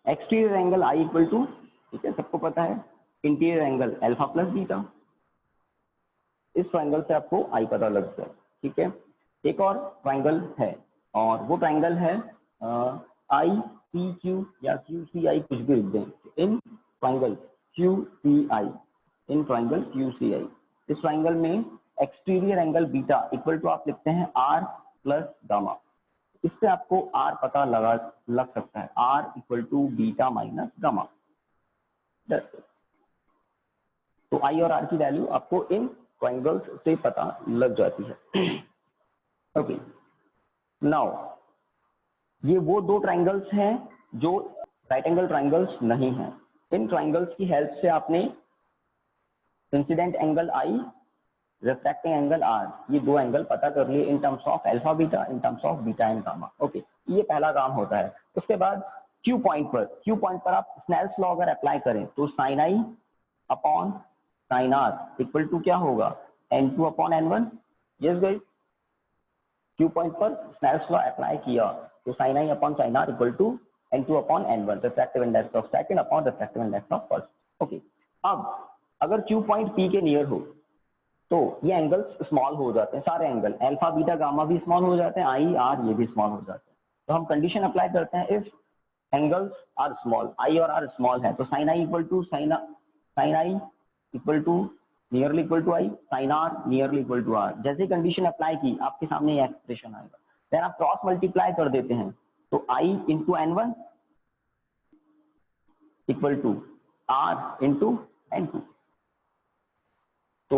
Exterior angle I equal to, ठीक है सबको पता है, interior angle alpha plus beta. इस ट्रायंगल से आपको आई पता लग जाए, ठीक है। एक और ट्रायंगल है और वो ट्रायंगल है आई सी क्यू या क्यू सी आई, कुछ भी लिख दें। In triangle Q C I, in triangle Q C I, इस ट्रायंगल में exterior angle beta equal to आप लिखते हैं आर प्लस गामा। इससे आपको आर पता लग सकता है, R equal to beta minus gamma. तो आई और आर की वैल्यू आपको इन ट्रायंगल्स से पता लग जाती है। ओके, नाउ ये वो दो ट्रायंगल्स हैं जो राइट एंगल ट्रायंगल्स नहीं हैं। इन ट्रायंगल्स की हेल्प से आपने incident angle I, refracting angle R, ये दो एंगल पता कर लिए in terms of alpha beta, in terms of beta and gamma. Okay, ये पहला काम होता है। उसके बाद क्यू पॉइंट पर आप स्नेल्स लॉ अगर अप्लाई करें तो sine I upon sine R equal to क्या होगा, N2 upon N1। Yes guys, Q point पर स्नेल्स लॉ अप्लाई किया तो sine I upon sine R equal to N2 upon N1, refractive index of second upon refractive index of first. Okay, अब अगर Q point P के near हो तो ये angles small हो जाते हैं, सारे एंगल अल्फा बीटा गामा भी स्मॉल हो जाते हैं, आई आर ये भी स्मॉल हो जाते हैं। तो हम कंडीशन अप्लाई करते हैं, if angles are small, I और आर स्मॉल है, तो sine I equal to sine I equal to nearly equal to I, sine R nearly equal to R. जैसे कंडीशन अप्लाई की आपके सामने ये एक्सप्रेशन आएगा। देन आप क्रॉस मल्टीप्लाई कर देते हैं तो I into N1 equal to R into N2। तो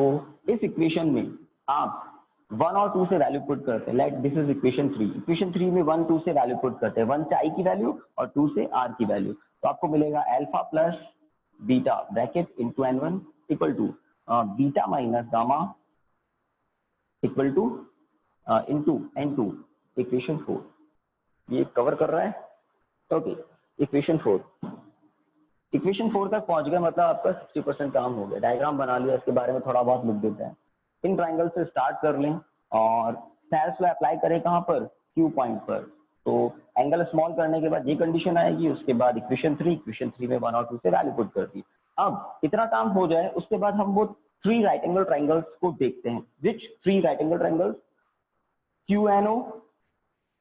इस इक्वेशन में आप 1 और 2 से वैल्यू पुट करते हैं। Late this is equation 3। Equation 3 में 1 2 से वैल्यू पुट करते हैं, 1 से आई की वैल्यू और 2 से आर की वैल्यू। तो आपको मिलेगा alpha plus beta bracket into N1 equal to beta minus gamma equal to into N2, equation 4। ये कवर कर रहा है। ओके, इक्वेशन 4 तक पहुंच गए, मतलब आपका 60% काम हो गया। डायग्राम बना लिया, इसके बारे में थोड़ा बहुत लिख देते हैं। इन ट्रायंगल से स्टार्ट कर लें और स्नेल्स लॉ अप्लाई करें कहाँ पर, क्यू पॉइंट पर। तो एंगल स्मॉल करने के बाद ये कंडीशन आएगी, उसके बाद इक्वेशन 3 में 1 और 2 से वैल्यू पुट कर दी। अब इतना काम हो जाए उसके बाद हम वो 3 राइट एंगल ट्रायंगल्स को देखते हैं। विच 3 right angle triangles, QNO,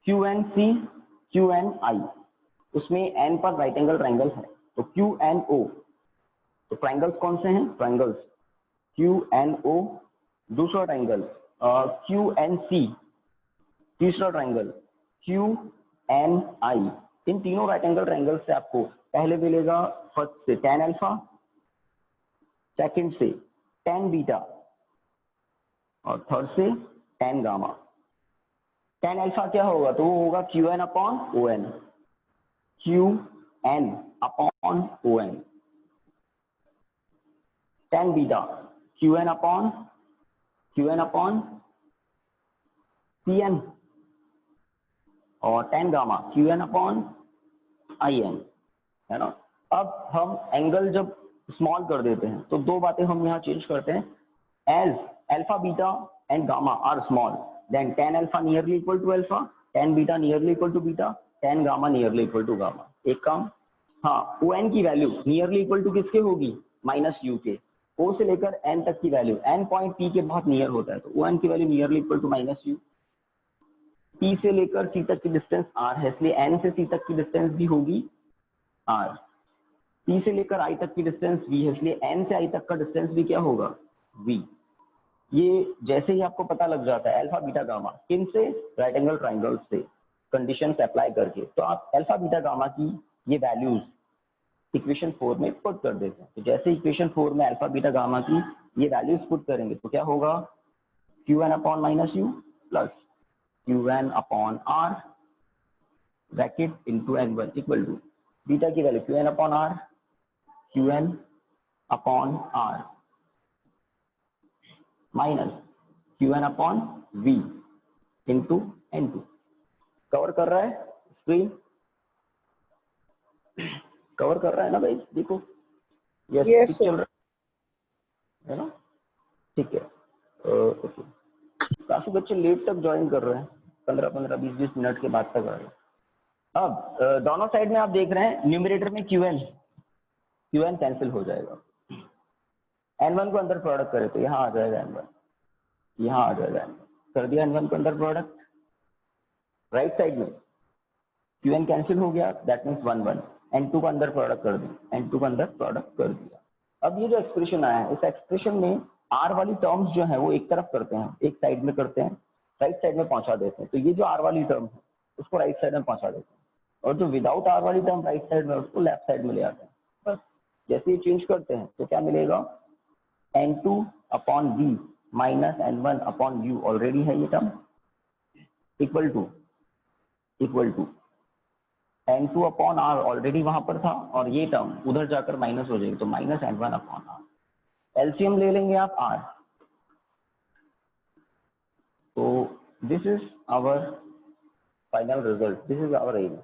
QNC, QNI। उसमें N पर राइट एंगल ट्रायंगल है, तो QNO। तो ट्रायंगल्स कौन से हैं, ट्रायंगल्स QNO, दूसरा ट्रायंगल QNC, तीसरा ट्रायंगल QNI। इन तीनों राइट एंगल ट्रायंगल से आपको पहले मिलेगा फर्स्ट से tan अल्फा, सेकंड से tan बीटा और थर्ड से tan गामा। tan अल्फा क्या होगा, तो वो होगा QN upon ON, QN upon ON। tan beta QN upon CN और tan gamma QN upon IN, है ना। अब हम एंगल जब स्मॉल कर देते हैं तो दो बातें हम यहाँ चेंज करते हैं। As alpha beta and gamma are small, then tan alpha nearly equal to alpha, tan beta nearly equal to beta, tan gamma nearly equal to gamma. एक काम, हाँ, ON की वैल्यू नियरली इक्वल टू किसके होगी, minus you के। O से लेकर N तक की वैल्यू, N पॉइंट P के बहुत नियर होता है, तो ON की value nearly equal to minus U. P से लेकर C तक की डिस्टेंस R है, इसलिए N से C तक की डिस्टेंस भी होगी R। P से लेकर I तक की डिस्टेंस V है, इसलिए N से I तक का डिस्टेंस भी क्या होगा, V। ये जैसे ही आपको पता लग जाता है अल्फा बीटा गामा, किन से, राइट एंगल ट्रायंगल्स से कंडीशन अप्लाई करके, तो आप अल्फा बीटा गामा की ये वैल्यूज इक्वेशन 4 में पुट कर देते हैं। तो जैसे इक्वेशन 4 में अल्फा बीटा गामा की ये वैल्यूज पुट करेंगे तो क्या होगा, QN upon minus U plus QN upon R bracket into N1 equal to beta की value QN upon R, QN upon R minus QN upon V into N2। Cover कर रहा है स्क्रीन, कवर कर रहा है ना भाई, देखो यस चल रहा है ना, ठीक है। ओके, काफी बच्चे लेट तक ज्वाइन कर रहे हैं, 15-20 मिनट के बाद तक आ रहे हैं। अब दोनों साइड में आप देख रहे हैं न्यूमरेटर में क्यू एन कैंसिल हो जाएगा। N1 को अंदर प्रोडक्ट करे तो यहाँ आ जाएगा N1, यहाँ आ जाएगा N1, कर दिया N1 को अंदर प्रोडक्ट, राइट साइड में Qn कैंसिल हो गया, दैट मीन्स 1 1, N2 को अंदर प्रोडक्ट कर दिया, N2 को अंदर प्रोडक्ट कर दिया। अब ये जो एक्सप्रेशन आया है, इस एक्सप्रेशन में R वाली टर्म्स जो है वो एक तरफ करते हैं, एक साइड में करते हैं, राइट साइड में पहुंचा देते हैं। तो ये जो R वाली टर्म है उसको राइट साइड में पहुंचा देते हैं, और जो विदाउट R वाली टर्म राइट साइड में उसको लेफ्ट साइड में ले आते हैं। बस जैसे ही चेंज करते हैं तो क्या मिलेगा, N2 upon V minus N1 upon U already है ये term, equal to N2 upon R already वहां पर था, और ये टर्म उधर जाकर माइनस हो जाएगी, तो minus N1 upon R। LCM ले लेंगे आप R, तो this is our final result, this is our aim,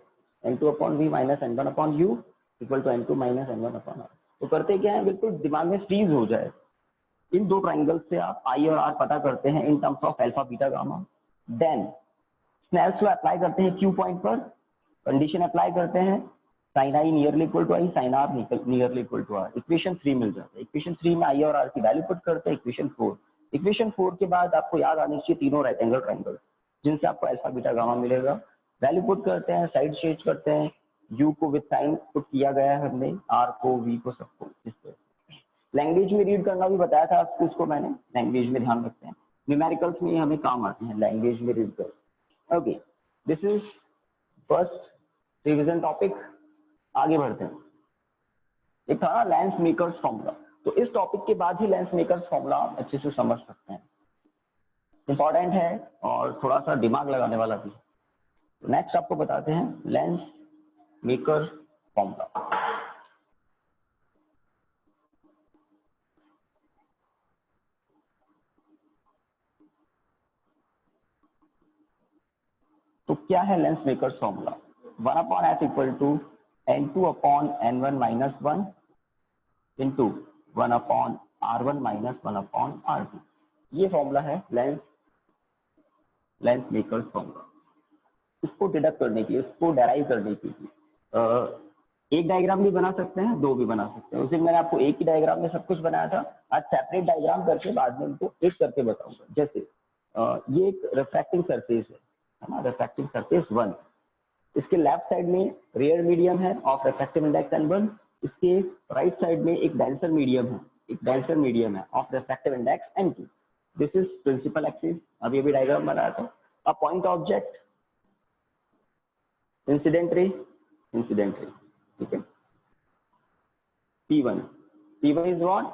N2 upon V minus N1 upon U equal to N2 minus N1 upon R। तो करते क्या है, बिल्कुल दिमाग में फ्रीज हो जाए, इन दो ट्राइंगल से आप I और R पता करते हैं in terms of alpha beta gamma, then Snell's law apply करते हैं Q पॉइंट पर, कंडीशन अप्लाई करते हैं sin I nearly equal to I, sin R nearly equal to R, equation 3 मिल जाता है। इक्वेशन 3 में I और R की वैल्यू पुट करते हैं, इक्वेशन 4 के बाद आपको याद आनी चाहिए तीनों रेक्टेंगल ट्राइंगल जिनसे आपको अल्फा बीटा गामा मिलेगा, वैल्यू पुट करते हैं, साइड चेंज करते हैं, U को विद साइन पुट किया गया है हमने, R को V को सबको, इस तरह। लैंग्वेज में रीड करना भी बताया था आपको, इसको मैंने लैंग्वेज में ध्यान रखते हैं, न्यूमेरिकल्स में हमें काम आते हैं लैंग्वेज में रीड कर। Okay, this is first revision topic. आगे बढ़ते हैं, एक था लेंस मेकर्स फॉर्मूला, तो इस टॉपिक के बाद ही लेंस मेकर्स फॉर्मूला आप अच्छे से समझ सकते हैं, इंपॉर्टेंट है और थोड़ा सा दिमाग लगाने वाला भी। तो नेक्स्ट आपको बताते हैं लेंस मेकर फॉर्मूला। तो क्या है lens maker's formula, 1 upon F equal to N2 upon N1 minus 1 into 1 upon R1 minus 1 upon R2। ये फॉर्मूला है लेंस मेकर्स फॉर्मूला। इसको डिडक्ट करने के लिए, इसको डेराइव करने के लिए एक डायग्राम भी बना सकते हैं, दो भी बना सकते हैं। उस दिन मैंने आपको एक ही डायग्राम में सब कुछ बनाया था, आज सेपरेट डायग्राम करके बाद में उनको एक करके बताऊंगा। जैसे ये एक रिफ्रैक्टिंग सरफेस है ना, रिफ्रैक्टिंग सरफेस 1, इसके लेफ्ट साइड में रेयर मीडियम है ऑफ रिफ्रैक्टिव इंडेक्स N1, इसके राइट साइड में एक डेंसर मीडियम है of refractive index N2। This is principal axis, अभी डायग्राम बनाया था। A point object, incident ray, ठीक है। P1 is what?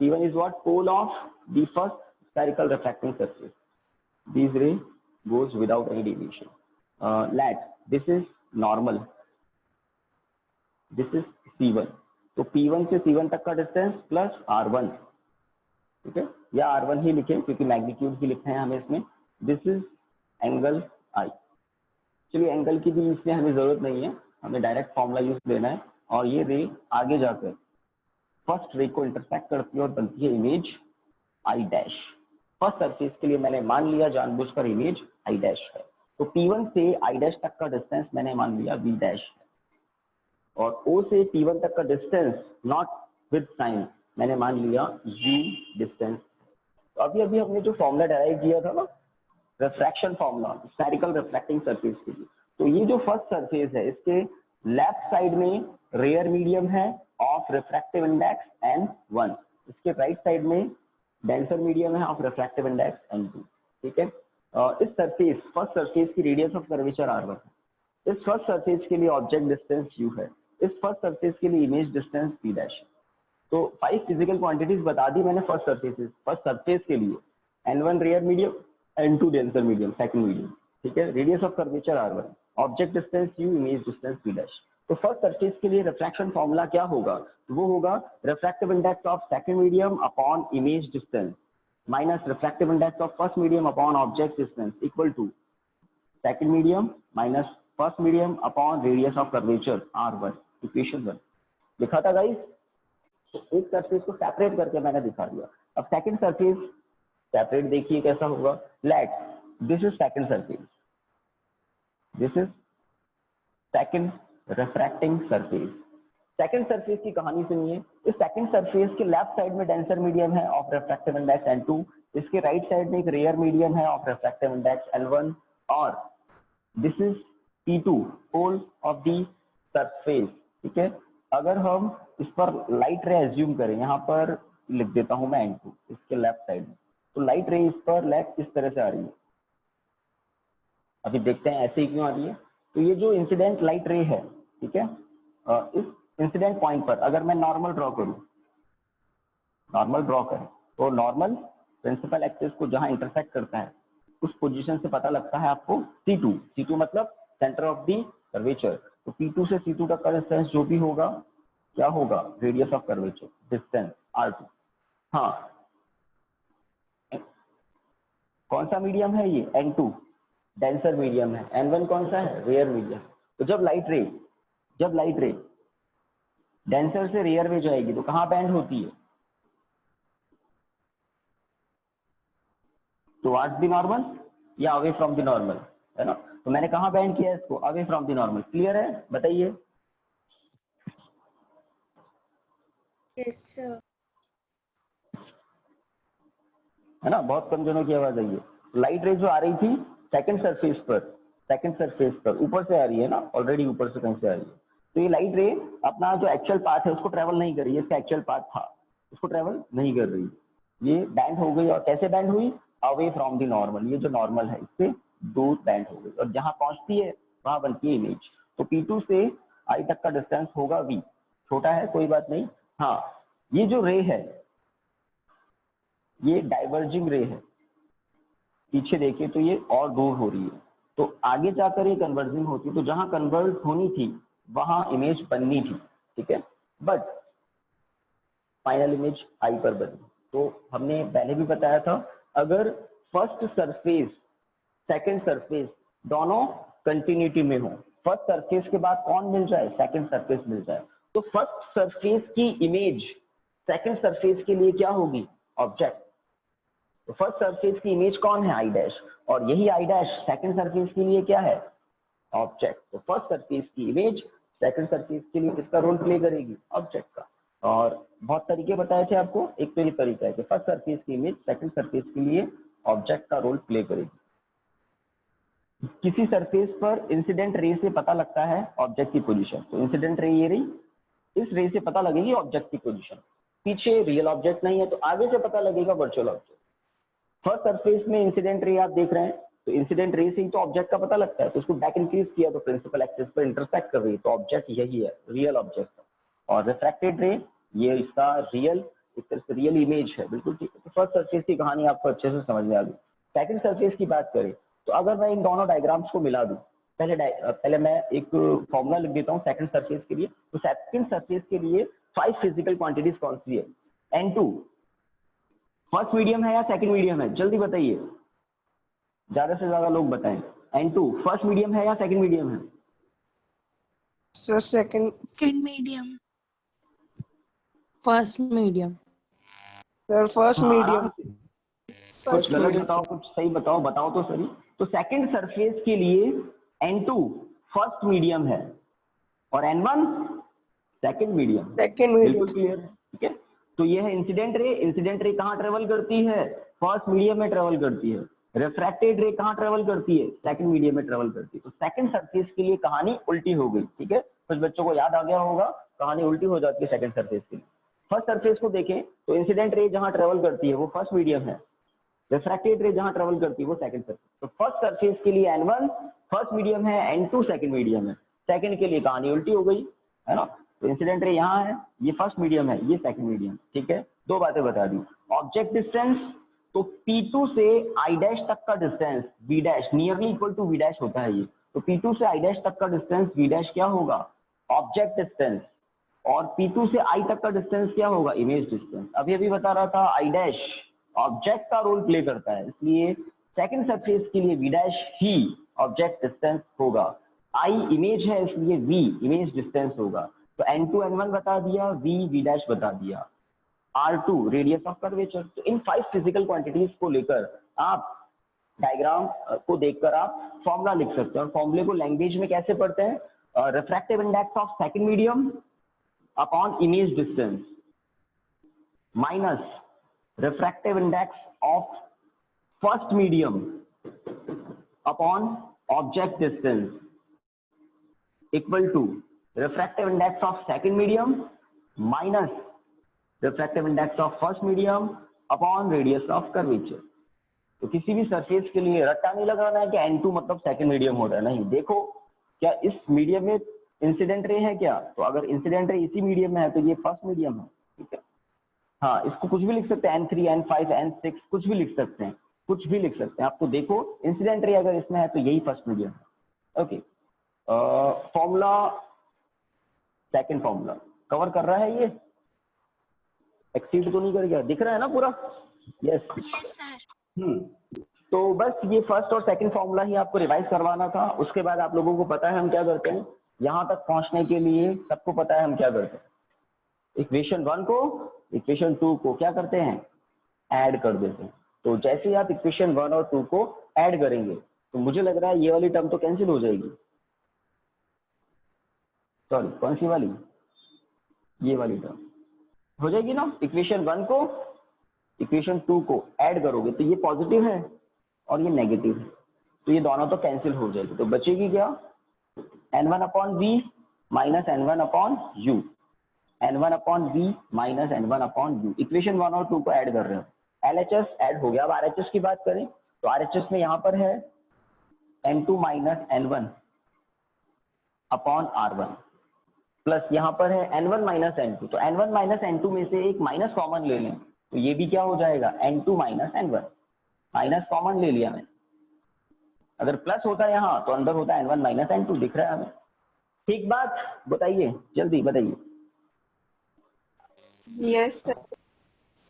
P1 is what? Pole of the first spherical refracting surface. This ray goes without any deviation. Let this is normal. This is C1. तो P1 से C1 तक का distance plus R1, ठीक है, या R1 ही लिखें क्योंकि magnitude ही लिखना है हमें इसमें। This is angle I। चलिए एंगल की भी इसमें हमें जरूरत नहीं है, हमें डायरेक्ट फॉर्मूला यूज लेना है, और ये रे आगे जाकर फर्स्ट रे को इंटरसेक्ट करती है और बनती है image I dash. First surface के लिए मैंने मान लिया जानबूझकर इमेज I डैश है, तो P1 से I डैश तक का डिस्टेंस मैंने मान लिया V डैश है, और O से P1 तक का डिस्टेंस नॉट विद साइन मैंने मान लिया U डिस्टेंस। तो अभी हमने जो फॉर्मूला डेराइव किया था ना, refraction formula spherical reflecting surface के लिए, तो ये जो फर्स्ट सरफेस है इसके लेफ्ट साइड में रेयर मीडियम है ऑफ रिफ्रैक्टिव इंडेक्स N1, इसके राइट साइड में डेंसर मीडियम है ऑफ रिफ्रैक्टिव इंडेक्स N2, ठीक है। इस सरफेस फर्स्ट सरफेस की रेडियस ऑफ कर्वेचर R1 है, इस फर्स्ट सरफेस के लिए ऑब्जेक्ट डिस्टेंस U है, इस फर्स्ट सरफेस के लिए इमेज डिस्टेंस P डैश है। तो 5 फिजिकल क्वांटिटीज बता दी मैंने फर्स्ट सरफेस के लिए, N1 rare medium, N2 denser medium second medium, ठीक है, radius of curvature R1, object distance U, image distance P dash. तो फर्स्ट सरफेस के लिए रिफ्रैक्शन फॉर्मूला क्या होगा, वो होगा refractive index of second medium upon image distance minus refractive index of first medium upon object distance equal to second medium minus first medium upon radius of curvature R1, equation 1 लिखा था guys. तो एक surface को separate करके मैंने दिखा दिया। अब सेकंड सरफेस सेपरेट देखिए कैसा होगा। Let this is second surface, this is second refracting surface. Second surface की कहानी सुनिए। इस सेकंड सरफेस के लेफ्ट साइड में डेंसर मीडियम है ऑफ रिफ्रैक्टिव इंडेक्स N2, इसके राइट साइड में एक रेयर मीडियम है ऑफ रिफ्रैक्टिव इंडेक्स N1, और this is P2 hole of the surface. ठीक है, अगर हम इस पर लाइट रे एज्यूम करें, यहाँ पर लिख देता हूं मैं N2 इसके लेफ्ट साइड में, तो लाइट रे इस पर लेफ्ट इस तरह से आ रही है। अभी देखते हैं ऐसे ही क्यों आ रही है। तो ये जो इंसिडेंट लाइट रे है, ठीक है, इस इंसिडेंट पॉइंट पर अगर मैं नॉर्मल ड्रॉ करूं, नॉर्मल ड्रॉ करें, तो नॉर्मल प्रिंसिपल एक्सिस को जहां इंटरसेक्ट करता है उस पोजीशन से पता लगता है आपको C2। C2 मतलब सेंटर ऑफ दी कर्वेचर। तो P2 से C2 तक का डिस्टेंस जो भी होगा, क्या होगा, radius of curvature, distance R2। हाँ, कौन सा मीडियम है ये, N2 डेंसर मीडियम है, N1 कौन सा है, रेयर मीडियम। तो जब लाइट रे डेंसर से रेयर में जाएगी तो कहाँ बैंड होती है, टुवर्ड्स द नॉर्मल या अवे फ्रॉम द नॉर्मल, है ना। तो मैंने कहाँ बैंड किया है इसको, away from the normal. Clear है, बताइए। Yes sir. है ना, बहुत कम जनों की आवाज आई है। लाइट रे जो आ रही थी सेकंड सरफेस पर ऊपर से आ रही है ना, ऑलरेडी ऊपर से कहीं से आ रही है। तो ये लाइट रे अपना जो एक्चुअल पाथ है उसको ट्रेवल नहीं कर रही है, इसका एक्चुअल पाथ था उसको ट्रेवल नहीं कर रही, ये बैंड हो गई। और कैसे बैंड हुई, अवे फ्रॉम द नॉर्मल, ये जो नॉर्मल है इससे दूर बैंड हो गई, और जहां पहुंचती है वहां बनती है इमेज। तो P2 से I तक का डिस्टेंस होगा V, छोटा है कोई बात नहीं। हाँ, ये जो रे है ये डाइवर्जिंग रे है, पीछे देखिए तो ये और दूर हो रही है, तो आगे जाकर ये कन्वर्जिंग होती, तो जहां कन्वर्ज होनी थी वहां इमेज बननी थी, ठीक है, बट फाइनल इमेज आई पर बनी। तो हमने पहले भी बताया था, अगर फर्स्ट सरफेस सेकंड सरफेस दोनों कंटिन्यूटी में हो, फर्स्ट सरफेस के बाद कौन मिल जाए, सेकंड सरफेस मिल जाए, तो फर्स्ट सरफेस की इमेज सेकंड सरफेस के लिए क्या होगी, ऑब्जेक्ट। तो फर्स्ट सरफेस की इमेज कौन है, आई डैश, और यही आई डैश सेकंड सरफेस के लिए क्या है, ऑब्जेक्ट। तो फर्स्ट सरफेस की इमेज सेकंड सरफेस के लिए किसका रोल प्ले करेगी, ऑब्जेक्ट का। और बहुत तरीके बताए थे आपको, एक तो ये तरीका है कि फर्स्ट सरफेस की इमेज सेकंड सरफेस के लिए ऑब्जेक्ट का रोल प्ले करेगी। किसी सरफेस पर इंसिडेंट रे से पता लगता है ऑब्जेक्ट की पोजीशन, तो इंसिडेंट रे ये रही, इस रे से पता लगेगी ऑब्जेक्ट की पोजीशन। पीछे रियल ऑब्जेक्ट नहीं है तो आगे से पता लगेगा वर्चुअल ऑब्जेक्ट। फर्स्ट सरफेस में इंसिडेंट रे आप देख रहे हैं, तो इंसिडेंट रे से ही तो ऑब्जेक्ट का पता लगता है, तो उसको बैक इंक्रीज किया तो प्रिंसिपल एक्सिस पर इंटरसेक्ट कर रही है, तो ऑब्जेक्ट यही है, रियल ऑब्जेक्ट। और रिफ्रैक्टेड रे ये इसका रियल, एक तरह से रियल इमेज है, बिल्कुल ठीक है। तो फर्स्ट सरफेस की कहानी आपको अच्छे से समझ में आ गई। सेकंड सरफेस की बात करें तो अगर मैं इन दोनों डायग्राम्स को मिला दूं, पहले मैं एक फॉर्मूला लिख देता हूं सेकंड सरफेस के लिए। तो सेकंड सरफेस के लिए 5 फिजिकल क्वांटिटीज कौन सी है, N2 फर्स्ट मीडियम है या सेकंड मीडियम है, जल्दी बताइए, ज्यादा से ज्यादा लोग बताएं। N2 फर्स्ट मीडियम है या सेकंड मीडियम है, sir second medium. First medium. Sir first हाँ, मीडियम। आराम से, कुछ गलत बताओ कुछ सही बताओ, बताओ तो सही। तो सेकंड सरफेस के लिए N2 फर्स्ट मीडियम है और N1 सेकंड मीडियम, बिल्कुल क्लियर है, ठीक है। तो ये है इंसिडेंट रे कहाँ ट्रेवल करती है, फर्स्ट मीडियम में ट्रेवल करती है। रिफ्रैक्टेड रे कहाँ ट्रेवल करती है, सेकंड मीडियम में ट्रेवल करती है। तो सेकंड सरफेस के लिए कहानी उल्टी हो गई, ठीक है, कुछ बच्चों को याद आ गया होगा, कहानी उल्टी हो जाती है सेकंड सरफेस के लिए। फर्स्ट सरफेस को देखें तो इंसिडेंट रे जहां ट्रेवल करती है वो फर्स्ट मीडियम है, रिफ्रैक्टेड रे जहां ट्रेवल करती है वो सेकंड सरफेस। तो फर्स्ट सरफेस के लिए N1 फर्स्ट मीडियम है, N2 सेकंड मीडियम है, सेकंड के लिए कहानी उल्टी हो गई, है ना। तो इंसिडेंट रे यहाँ है, ये फर्स्ट मीडियम है, ये सेकंड मीडियम, ठीक है। दो बातें बता दी, ऑब्जेक्ट डिस्टेंस, तो P2 से I डैश तक का distance V dash nearly equal to V dash होता है ये, तो P2 से I डैश तक का डिस्टेंस V डैश क्या होगा, ऑब्जेक्ट डिस्टेंस, और P2 से I तक का डिस्टेंस क्या होगा, इमेज डिस्टेंस। अभी अभी बता रहा था I डैश ऑब्जेक्ट का रोल प्ले करता है, इसलिए सेकंड सरफेस के लिए V डैश ही ऑब्जेक्ट डिस्टेंस होगा, I इमेज है इसलिए V इमेज डिस्टेंस होगा। तो N2 N1 बता दिया, V डैश बता दिया, R2 रेडियस ऑफ कर्वेचर। तो इन 5 फिजिकल क्वांटिटीज को लेकर आप डायग्राम को देखकर आप फॉर्मूला लिख सकते हैं, और फॉर्मूले को लैंग्वेज में कैसे पढ़ते हैं, refractive index of second medium upon image distance minus refractive index of first medium upon object distance equal to refractive index of second medium minus refractive index of first medium upon radius of curvature। तो किसी भी surface के लिए रट्टा नहीं लगाना है कि n2 मतलब सेकंड मीडियम हो रहा है, नहीं, देखो क्या इस मीडियम में इंसिडेंट रे है क्या, तो अगर इंसिडेंट रे इसी मीडियम में है तो ये फर्स्ट मीडियम है, ठीक है। हाँ, इसको कुछ भी लिख सकते हैं, n3 n5 n6 कुछ भी लिख सकते हैं, कुछ भी लिख सकते हैं आप, तो देखो इंसिडेंट रे अगर इसमें है तो यही फर्स्ट मीडियम है। Okay, formula second formula cover कर रहा है, ये एक्सीड तो नहीं कर गया, दिख रहा है ना पूरा? Yes sir. तो बस ये फर्स्ट और सेकंड फॉर्मूला ही आपको रिवाइज करवाना था। उसके बाद आप लोगों को पता है हम क्या करते हैं, यहाँ तक पहुंचने के लिए सबको पता है हम क्या करते हैं, इक्वेशन 1 को इक्वेशन 2 को क्या करते हैं, ऐड कर देते हैं। तो जैसे ही आप इक्वेशन 1 और 2 को ऐड करेंगे तो मुझे लग रहा है ये वाली टर्म तो कैंसिल हो जाएगी, सॉरी कौन सी वाली, ये वाली टर्म हो जाएगी ना। इक्वेशन 1 को इक्वेशन 2 को ऐड करोगे तो ये पॉजिटिव है और ये नेगेटिव है, तो ये दोनों तो कैंसिल हो जाएगी, तो बचेगी क्या, n1 upon v minus n1 upon u, n1 upon v minus n1 upon u। Equation 1 और 2 को ऐड कर रहे हो, LHS ऐड हो गया। अब RHS की बात करें तो RHS में यहाँ पर है n2 minus n1 upon r1 plus यहाँ पर है n1 माइनस n2, तो n1 माइनस n2 में से एक माइनस कॉमन ले लें तो ये भी क्या हो जाएगा, n2 minus n1, minus common ले लिया मैंने। अगर प्लस होता है यहाँ तो अंदर होता है n1 माइनस n2, दिख रहा है हमें? ठीक बात, बताइए जल्दी बताइए। Yes sir.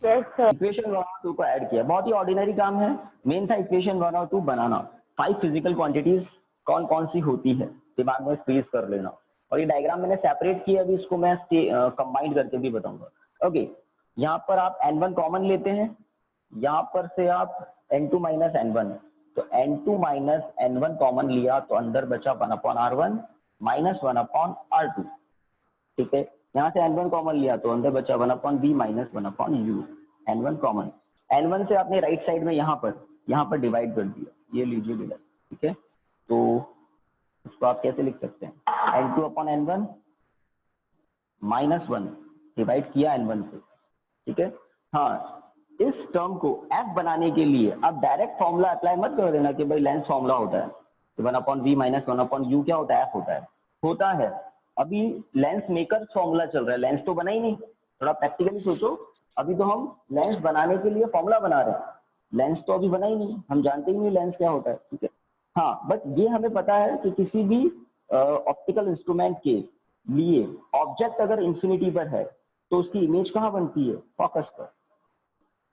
Yes sir. Equation 1 और 2 को ऐड किया, बहुत ही ऑर्डिनरी काम है, मेन था इक्वेशन 1 और 2 बनाना। 5 फिजिकल क्वांटिटीज कौन कौन सी होती है दिमाग में फ्रीज कर लेना, और ये डायग्राम मैंने सेपरेट किया, अभी इसको मैं कंबाइन करके भी बताऊंगा। ओके, यहाँ पर आप n1 कॉमन लेते हैं, यहाँ पर से आप n2 माइनस n1, तो n2 माइनस n1 कॉमन लिया तो अंदर बचा 1 upon r1 minus 1 upon r2, ठीक है। यहाँ से n1 कॉमन लिया तो अंदर बचा 1 upon b minus 1 upon u, n1 common. n1 से आपने राइट साइड में यहाँ पर डिवाइड कर दिया, ये लीजिए डिवाइड, ठीक है। तो इसको आप कैसे लिख सकते हैं, n2 upon n1 minus 1 divide किया n1 से, ठीक है। हाँ, इस टर्म को f बनाने के लिए अब डायरेक्ट फॉर्मूला अप्लाई मत कर देना कि भाई लेंस फॉर्मूला होता है, तो 1 upon v minus 1 upon u क्या होता है, f होता है। अभी लेंस मेकर फॉर्मूला चल रहा है, लेंस तो बना ही नहीं, थोड़ा प्रैक्टिकली सोचो, अभी तो हम लेंस बनाने के लिए फॉर्मूला बना रहे हैं, लेंस तो अभी बना ही नहीं, हम जानते ही नहीं लेंस क्या होता है, ठीक है। हाँ, बट ये हमें पता है कि किसी भी ऑप्टिकल इंस्ट्रूमेंट के लिए ऑब्जेक्ट अगर इंफिनिटी पर है तो उसकी इमेज कहाँ बनती है, फोकस पर।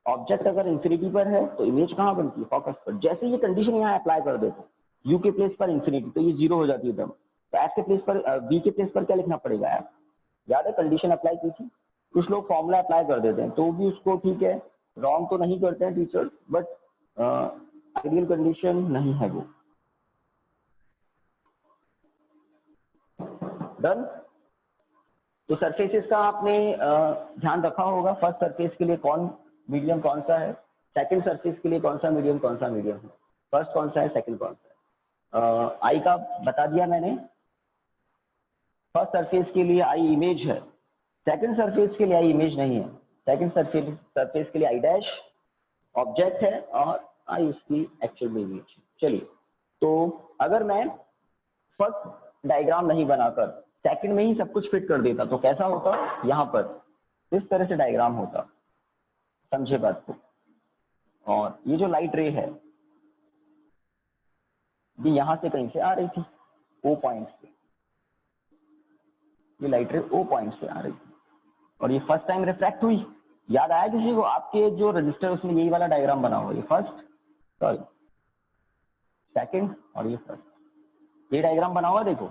ऑब्जेक्ट अगर इंफिनिटी पर है तो इमेज कहाँ बनती है, फोकस पर। जैसे ये कंडीशन यहाँ अप्लाई कर देते हैं, u के प्लेस पर इंफिनिटी, तो ये 0 हो जाती है टर्म, तो f के प्लेस पर v के प्लेस पर क्या लिखना पड़ेगा, f। याद है कंडीशन अप्लाई की थी, कुछ लोग फॉर्मूला अप्लाई कर देते हैं तो भी उसको ठीक है, रॉन्ग तो नहीं करते हैं टीचर्स, बट आइडियल कंडीशन नहीं है वो। डन। तो सरफेसेस का आपने ध्यान रखा होगा, फर्स्ट सरफेस के लिए कौन मीडियम कौन सा है, सेकंड सरफेस के लिए कौन सा मीडियम है, फर्स्ट कौन सा है, सेकंड कौन सा है। आई का बता दिया मैंने, फर्स्ट सरफेस के लिए आई इमेज है, सेकंड सरफेस के लिए आई इमेज नहीं है, सेकंड सरफेस के लिए आई डैश ऑब्जेक्ट है और आई उसकी एक्चुअल में इमेज। चलिए, तो अगर मैं फर्स्ट डायग्राम नहीं बनाकर सेकंड में ही सब कुछ फिट कर देता तो कैसा होता, यहाँ पर इस तरह से डायग्राम होता, समझे बात को। और ये जो लाइट रे है ये यहाँ से कहीं से आ रही थी, O पॉइंट से, ये लाइट रे O पॉइंट से आ रही थी और ये फर्स्ट टाइम रिफ्रैक्ट हुई। याद आया किसी को, आपके जो रजिस्टर उसमें यही वाला डायग्राम बना हुआ, ये फर्स्ट, सॉरी सेकंड और ये फर्स्ट, ये डायग्राम बना हुआ देखो,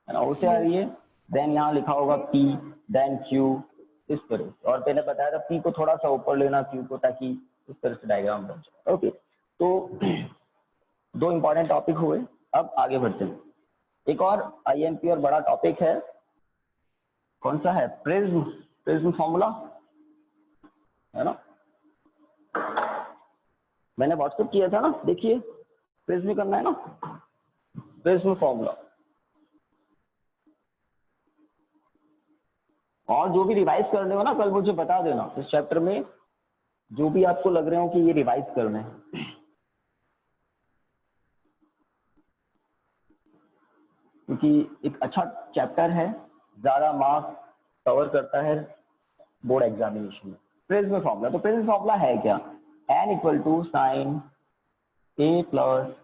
है ना, O से आ रही है, देन यहाँ लिखा होगा P, देन Q, इस तरह से। और मैंने बताया था P को थोड़ा सा ऊपर लेना Q को, ताकि इस तरह से डायग्राम बन जाए। ओके, तो 2 इंपॉर्टेंट टॉपिक हुए, अब आगे बढ़ते हैं। एक और आईएमपी और बड़ा टॉपिक है, कौन सा है? प्रिज्म, प्रिज्म फॉर्मूला है ना, मैंने व्हाट्सएप किया था ना, देखिए प्रिज्म करना है ना, प्रिज्म फॉर्मूला। और जो भी रिवाइज करने हो ना कल मुझे बता देना, इस चैप्टर में जो भी आपको लग रहे हो कि ये रिवाइज करने हैं, क्योंकि एक अच्छा चैप्टर है, ज्यादा मार्क्स कवर करता है बोर्ड एग्जामिनेशन में। प्रिज्म फॉर्मूला, तो प्रिज्म फॉर्मूला है क्या? n equal to sine a plus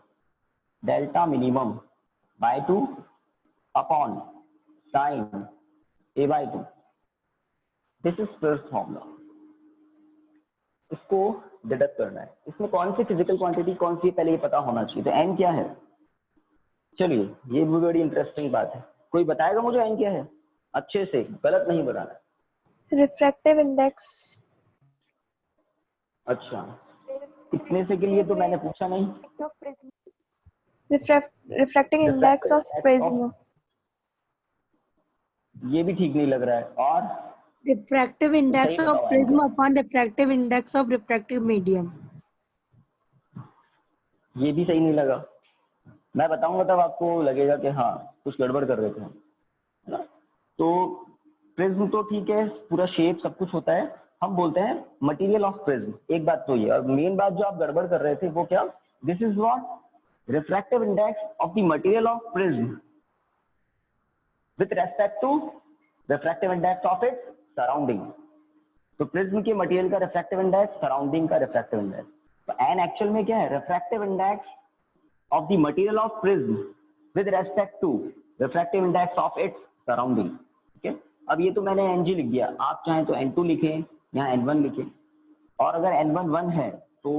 delta minimum by 2 upon sine a by 2। This is prism formula. इसको डिडक्ट करना है। इसमें कौन सी फिजिकल क्वांटिटी कौन सी है पहले ये पता होना चाहिए। तो n क्या है? चलिए ये भी बड़ी इंटरेस्टिंग बात है। कोई बताएगा मुझे n क्या है? अच्छे से, गलत नहीं बताना। Refractive index. अच्छा, इतने से के लिए तो मैंने पूछा नहीं। Refracting index of prism. ये भी ठीक नहीं लग रहा है। और refractive index सही of बताओ prism क्या? upon refractive index of refractive medium। ये भी सही नहीं लगा। मैं बताऊंगा तब आपको लगेगा कि हाँ कुछ गड़बड़ कर रहे थे, है ना। तो प्रिज्म तो ठीक है, पूरा शेप सब कुछ होता है, हम बोलते हैं मटेरियल ऑफ प्रिज्म। एक बात तो ये, और मेन बात जो आप गड़बड़ कर रहे थे वो क्या? This is what refractive index of the material of prism with respect to refractive index of its surrounding. तो प्रिज्म के मटेरियल का रिफ्रैक्टिव इंडेक्स, सराउंडिंग का रिफ्रैक्टिव इंडेक्स। तो एन एक्चुअल में क्या है? Refractive index of the material of prism with respect to refractive index of its surrounding। ठीक है, अब ये तो मैंने Ng लिख दिया, आप चाहें तो N2 लिखें, यहाँ N1 लिखें, और अगर N1 1 है तो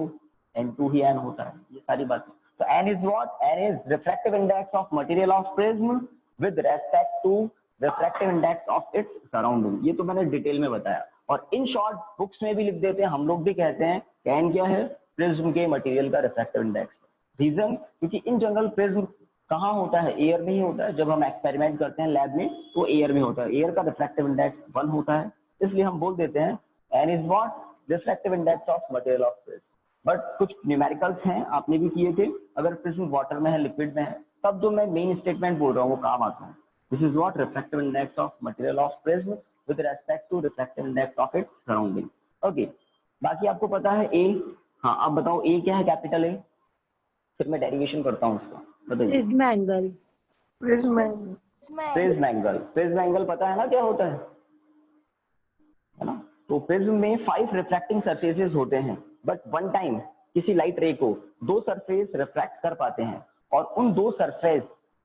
N2 ही N होता है, ये सारी बात। तो N is what? N is refractive index of material of prism with respect to refractive index of its surrounding। ये तो मैंने डिटेल में बताया, और इन शॉर्ट बुक्स में भी लिख देते हैं, हम लोग भी कहते हैं कि N क्या है? प्रिज्म के मटेरियल का रिफ्रैक्टिव इंडेक्स। रीजन, क्योंकि इन जनरल प्रिज्म कहाँ होता है? एयर में ही होता है। जब हम एक्सपेरिमेंट करते हैं लैब में तो एयर में होता है, एयर का रिफ्रैक्टिव इंडेक्स 1 होता है, इसलिए हम बोल देते हैं N is what? Refractive index of material of prism. But कुछ न्यूमेरिकल्स हैं, आपने भी किए थे, अगर प्रिज्म वाटर में है, लिक्विड में है, तब जो मैं मेन स्टेटमेंट बोल रहा हूँ वो काम आता है। This is what? Refractive index of material of prism with respect to refractive index of its surrounding. Okay, बाकी आपको पता है ए। हाँ, आप बताओ ए क्या है? कैपिटल ए, फिर मैं डेरिवेशन करता हूँ उसका, बताइए। Prism angle. Prism angle, prism angle पता है ना क्या होता है ना। तो प्रिज्म में 5 रिफ्रैक्टिंग सरफेसेस होते हैं, बट वन टाइम किसी लाइट रे को 2 सरफेस रिफ्रैक्ट कर पाते हैं, और उन 2 सरफेस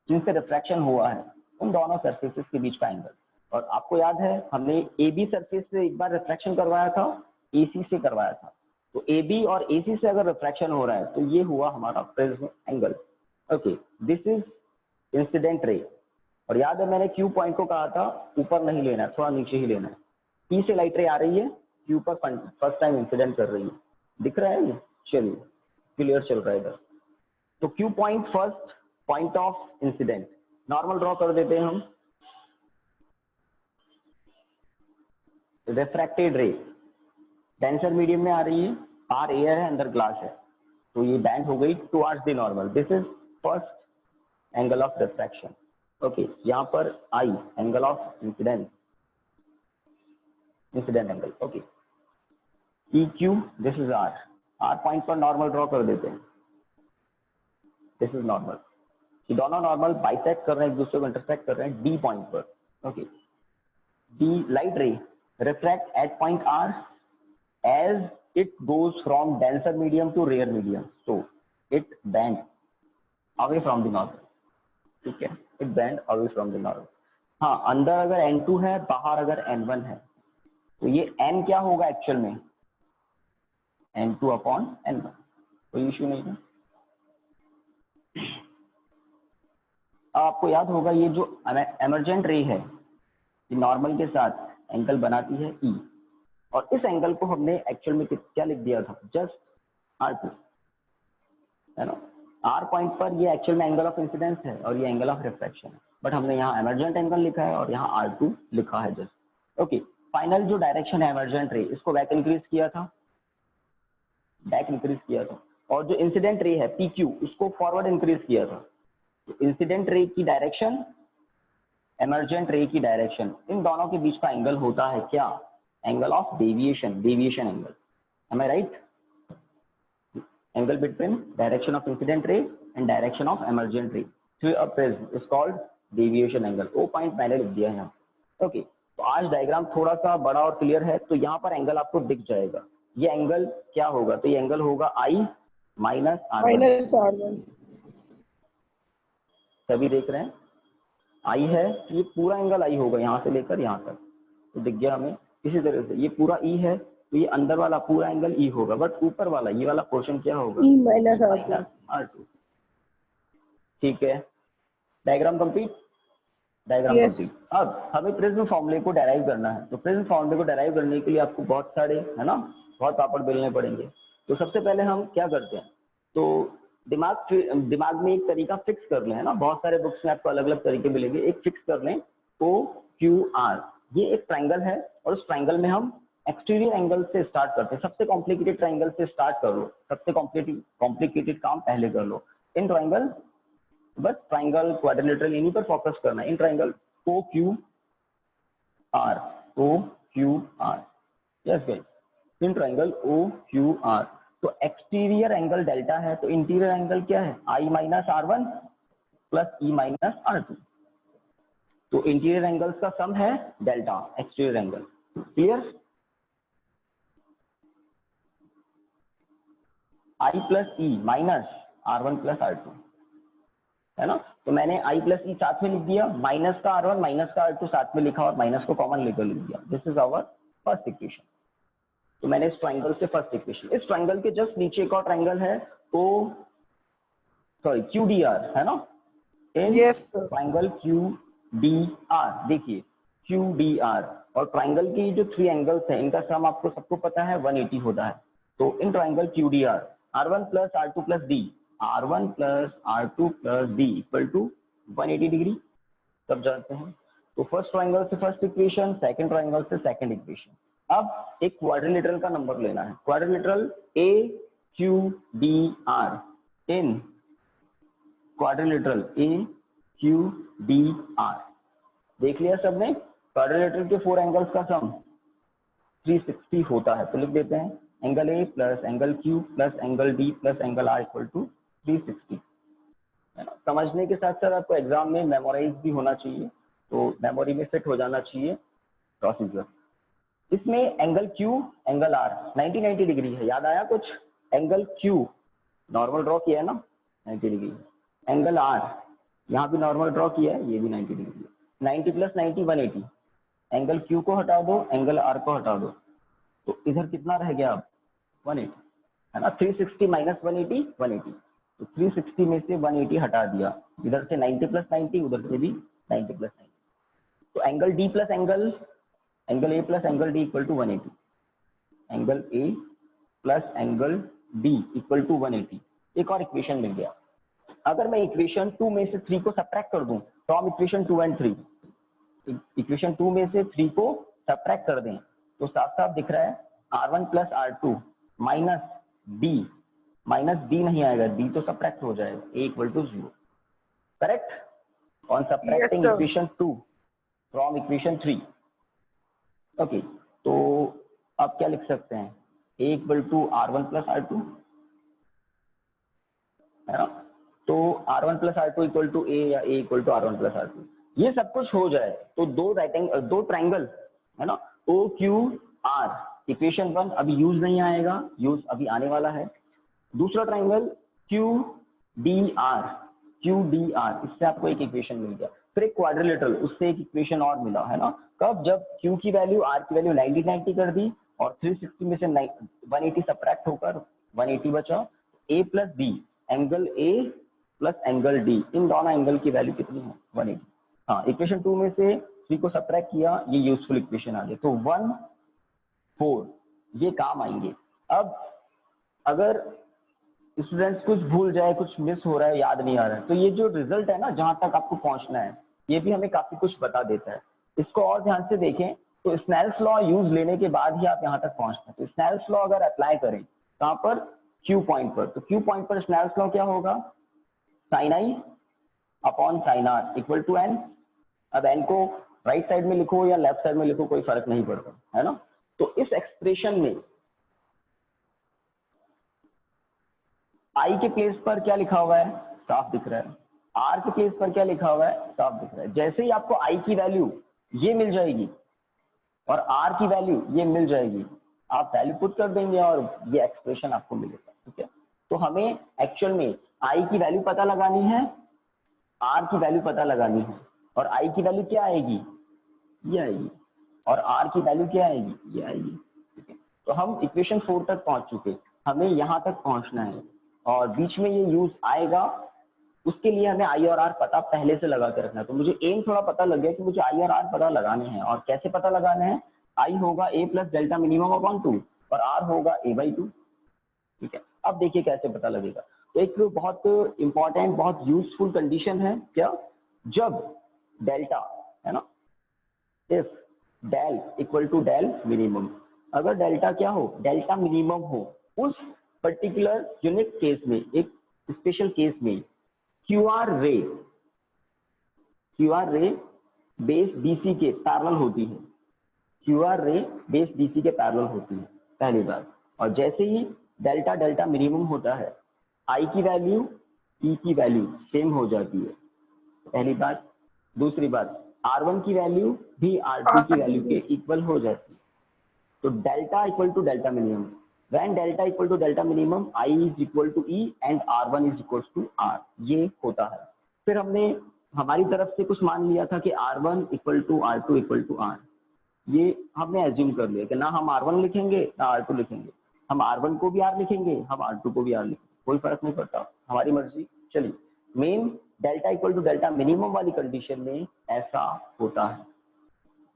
जिनसे रिफ्रैक्शन हुआ है उन दोनों सरफेसेस के बीच का एंगल। और आपको याद है हमने ए बी सरफेस से एक बार रिफ्रैक्शन करवाया था, ए सी से करवाया था। तो ए बी और ए सी से अगर रिफ्रैक्शन हो रहा है तो ये हुआ हमारा prism angle. Okay, this is incident ray. और याद है मैंने क्यू पॉइंट को कहा था ऊपर नहीं लेना है, थोड़ा नीचे ही लेना है। पी से लाइट रे आ रही है, क्यू पर फर्स्ट टाइम इंसिडेंट कर रही है, दिख रहा है ये? चलिए क्लियर चल रहा है इधर। तो Q point first point of incident, normal draw कर देते हैं हम। रिफ्रैक्टेड रे डेंसर मीडियम में आ रही है, आर एयर है, अंदर ग्लास है, तो ये बैंड हो गई towards the normal. This is first angle of refraction. Okay, यहाँ पर I angle of incident, incident angle. Okay, E Q, this is R, R point पर नॉर्मल ड्रॉ कर देते हैं, दिस इज नॉर्मल। ये दोनों नॉर्मल बाइसेक्ट कर रहे हैं, एक दूसरे को इंटरसेक्ट कर रहे हैं डी पॉइंट पर। Okay, the light ray refract at point R as it goes from denser medium to rare medium, so it bend away from the normal। ठीक है, it bend away from the normal। हाँ, अंदर अगर N2 है, बाहर अगर N1 है, तो ये N क्या होगा एक्चुअल में? N2 अपॉन N1, कोई इश्यू नहीं है। अब आपको याद होगा ये जो एमर्जेंट रे है, ये नॉर्मल के साथ एंगल बनाती है E, और इस एंगल को हमने एक्चुअल में क्या लिख दिया था? जस्ट R2, है ना। आर पॉइंट पर ये एक्चुअल में एंगल ऑफ इंसिडेंस है और ये एंगल ऑफ रिफ्रैक्शन है, बट हमने यहाँ एमर्जेंट एंगल लिखा है और यहाँ R2 लिखा है जस्ट। ओके, फाइनल जो डायरेक्शन है एमर्जेंट रे, इसको बैक इंक्रीज किया था, बैक इंक्रीज किया था, और जो इंसिडेंट रे है PQ उसको फॉरवर्ड इंक्रीज किया था। तो इंसिडेंट रे की डायरेक्शन, एमर्जेंट रे की डायरेक्शन, इन दोनों के बीच का एंगल होता है क्या? Angle of deviation, deviation angle. Am I right? Angle between direction of incident ray and direction of emergent ray through a prism is called deviation angle। वो पॉइंट मैंने लिख दिया है यहाँ। ओके, तो आज डायग्राम थोड़ा सा बड़ा और क्लियर है, तो यहाँ पर एंगल आपको दिख जाएगा। ये एंगल क्या होगा? तो ये एंगल होगा I माइनस R1। सभी देख रहे हैं I है, ये पूरा एंगल I होगा यहाँ से लेकर यहाँ तक, तो दिख गया हमें। इसी तरह से ये पूरा E है, तो ये अंदर वाला पूरा एंगल E होगा, बट ऊपर वाला ये वाला पोर्शन क्या होगा? E minus R2। ठीक है, diagram complete, diagram Yes. Complete. अब हमें प्रिज्म फॉर्मूले को डेराइव करना है, तो प्रिज्म फॉर्मूले को डेराइव करने के लिए आपको बहुत सारे, है ना, बहुत पापड़ बेलने पड़ेंगे। तो सबसे पहले हम क्या करते हैं, तो दिमाग में एक तरीका फिक्स कर लें, है ना, बहुत सारे बुक्स में आपको अलग अलग तरीके मिलेंगे, एक फिक्स कर लें, OQR। ये एक ट्राइंगल है और उस ट्राइंगल में हम एक्सटीरियर एंगल से स्टार्ट करते हैं। सबसे कॉम्प्लिकेटेड ट्राइंगल से स्टार्ट कर लो, सबसे कॉम्प्लिकेटेड काम पहले कर लो। इन ट्राइंगल, बस ट्राइंगल, क्वाड्रिलेटरल, इन्हीं पर फोकस करना है। In triangle OQR, OQR, yes guys, in triangle OQR। तो एक्सटीरियर एंगल डेल्टा है, तो इंटीरियर एंगल क्या है? I minus R1 plus E minus R2। तो इंटीरियर एंगल्स का सम है delta, exterior angle. Clear? I plus E minus R1 plus R2, है ना। तो मैंने I प्लस E साथ में लिख दिया, माइनस का R1 माइनस का R2 साथ में लिखा और माइनस को कॉमन लेकर लिख दिया। This is our first equation. तो मैंने इस ट्राइंगल से फर्स्ट इक्वेशन, इस ट्राइंगल के जस्ट नीचे एक और ट्राइंगल है, तो सॉरी QDR, है ना। Yes, sir. ट्राइंगल QDR, देखिए QDR और ट्राइंगल की जो 3 एंगल्स हैं, इनका सम आपको सबको पता है 180 होता है। तो in triangle QDR R1 plus R2 plus D, R1 plus R2 plus D equal to 180 degree, सब जानते हैं। तो फर्स्ट ट्राइंगल से फर्स्ट इक्वेशन, सेकंड ट्राइंगल से सेकंड इक्वेशन। अब एक क्वाड्रिलेटरल का नंबर लेना है, quadrilateral AQDR, in quadrilateral AQDR, देख लिया सबने। क्वाड्रिलेटरल के 4 एंगल्स का सम 360 होता है, तो लिख देते हैं angle A plus angle Q plus angle D plus angle R equal to 360, है ना। समझने के साथ साथ आपको एग्जाम में मेमोराइज भी होना चाहिए, तो मेमोरी में फिट हो जाना चाहिए प्रोसीजर। इसमें angle Q angle R 90 degree है, याद आया कुछ? एंगल Q नॉर्मल ड्रॉ किया है ना, 90 डिग्री। एंगल R यहाँ भी नॉर्मल ड्रॉ किया है, ये भी 90 डिग्री है। 90 प्लस 90 180, एंगल Q को हटा दो, एंगल R को हटा दो, तो इधर कितना रह गया अब? 180, है ना। 360 माइनस 180 180, तो 360 में से 180 हटा दिया, इधर से 90 प्लस 90, उधर से भी 90 प्लस 90, तो angle D plus angle A plus angle D equal to 180, angle A plus angle D equal to 180। एक और इक्वेशन मिल गया। अगर मैं इक्वेशन 2 में से 3 को सब्ट्रैक्ट कर दूं फ्रॉम इक्वेशन 2 एंड 3, इक्वेशन 2 में से 3 को सब्ट्रैक्ट कर दें, तो साफ साफ दिख रहा है R1 plus R2 minus D नहीं आएगा, D तो सब्ट्रैक्ट हो जाएगा, A equal to 0, correct. On subtracting equation 2 from equation 3। Okay, तो अब क्या लिख सकते हैं? A equal to R1 plus R2, है ना। तो R1 plus R2 equal to A या A equal to R1 plus R2, ये सब कुछ हो जाए तो दो ट्राइंगल, है ना, OQR इक्वेशन 1 अभी यूज नहीं आएगा, यूज अभी आने वाला है। दूसरा ट्राइंगल QDR, इससे आपको एक इक्वेशन मिल गया। फिर एक क्वाड्रिलेटरल, उससे एक इक्वेशन और मिला, है ना। कब? जब Q की वैल्यू R की वैल्यू 90 कर दी और 360 में से 180 सब्ट्रैक्ट होकर 180 बचा। A plus B, angle A plus angle D, इन दोनों एंगल की वैल्यू कितनी है? 180। हाँ, इक्वेशन 2 में से 3 को सब्ट्रैक्ट किया, ये यूजफुल इक्वेशन आ गई, तो 1 4 ये काम आएंगे। अब अगर स्टूडेंट्स कुछ भूल जाए, कुछ मिस हो रहा है, याद नहीं आ रहा है, तो ये जो रिजल्ट है ना जहां तक आपको पहुंचना है, ये भी हमें काफी कुछ बता देता है। इसको और ध्यान से देखें तो स्नेल्स लॉ यूज लेने के बाद ही आप यहाँ तक पहुंचते हैं। तो स्नेल्स लॉ अगर अप्लाई करें कहाँ पर, क्यू पॉइंट पर, तो क्यू पॉइंट पर स्नेल्स लॉ क्या होगा, sine I upon sine R equal to N. अब एन को राइट साइड में लिखो या लेफ्ट साइड में लिखो, कोई फर्क नहीं पड़ता, है ना। तो इस एक्सप्रेशन में आई के प्लेस पर क्या लिखा हुआ है, साफ दिख रहा है। आर के प्लेस पर क्या लिखा हुआ है, साफ दिख रहा है। जैसे ही आपको आई की वैल्यू ये मिल जाएगी और आर की वैल्यू ये मिल जाएगी, आप वैल्यू पुट कर देंगे और ये एक्सप्रेशन आपको मिलेगा, ठीक है। तो हमें एक्चुअल में आई की वैल्यू पता लगानी है, आर की वैल्यू पता लगानी है, और आई की वैल्यू क्या आएगी, ये आएगी, और आर की वैल्यू क्या आएगी, ये आएगी, ठीक है। तो हम इक्वेशन 4 तक पहुंच चुके, हमें यहाँ तक पहुंचना है और बीच में ये यूज आएगा, उसके लिए हमें आई और आर पता पहले से लगा के रखना है। तो मुझे एम थोड़ा पता लग गया कि मुझे आई और आर पता लगाने हैं, और कैसे पता लगाने हैं, आई होगा ए प्लस डेल्टा मिनिमम अपॉन 2 और आर होगा ए बाई 2, ठीक है। अब देखिए कैसे पता लगेगा। तो एक बहुत इंपॉर्टेंट, बहुत यूजफुल कंडीशन है क्या, जब डेल्टा है ना, if del equal to del minimum, अगर डेल्टा क्या हो, डेल्टा मिनिमम हो, उस पर्टिकुलर यूनिक केस में, एक स्पेशल केस में क्यू आर रे बेस डीसी के पैरेलल होती है, क्यू आर रे बेस डीसी के पैरेलल होती है, पहली बात। और जैसे ही डेल्टा डेल्टा मिनिमम होता है, आई की वैल्यू ई की वैल्यू सेम हो जाती है, पहली बात। दूसरी बात, R1 की वैल्यू भी R2 की वैल्यू के इक्वल हो जाती है। तो delta equal to delta minimum, when delta equal to delta minimum, I is equal to E and R1 is equal to R, ये होता है। फिर हमने हमारी तरफ से कुछ मान लिया था कि R1 equal to R2 equal to R, ये हमने एज्यूम कर लिया कि ना हम R1 लिखेंगे ना R2 लिखेंगे, हम R1 को भी R लिखेंगे, हम R2 को भी R लिखेंगे, कोई फर्क नहीं पड़ता, हमारी मर्जी। चलिए, main delta equal to delta minimum वाली कंडीशन में ऐसा होता है,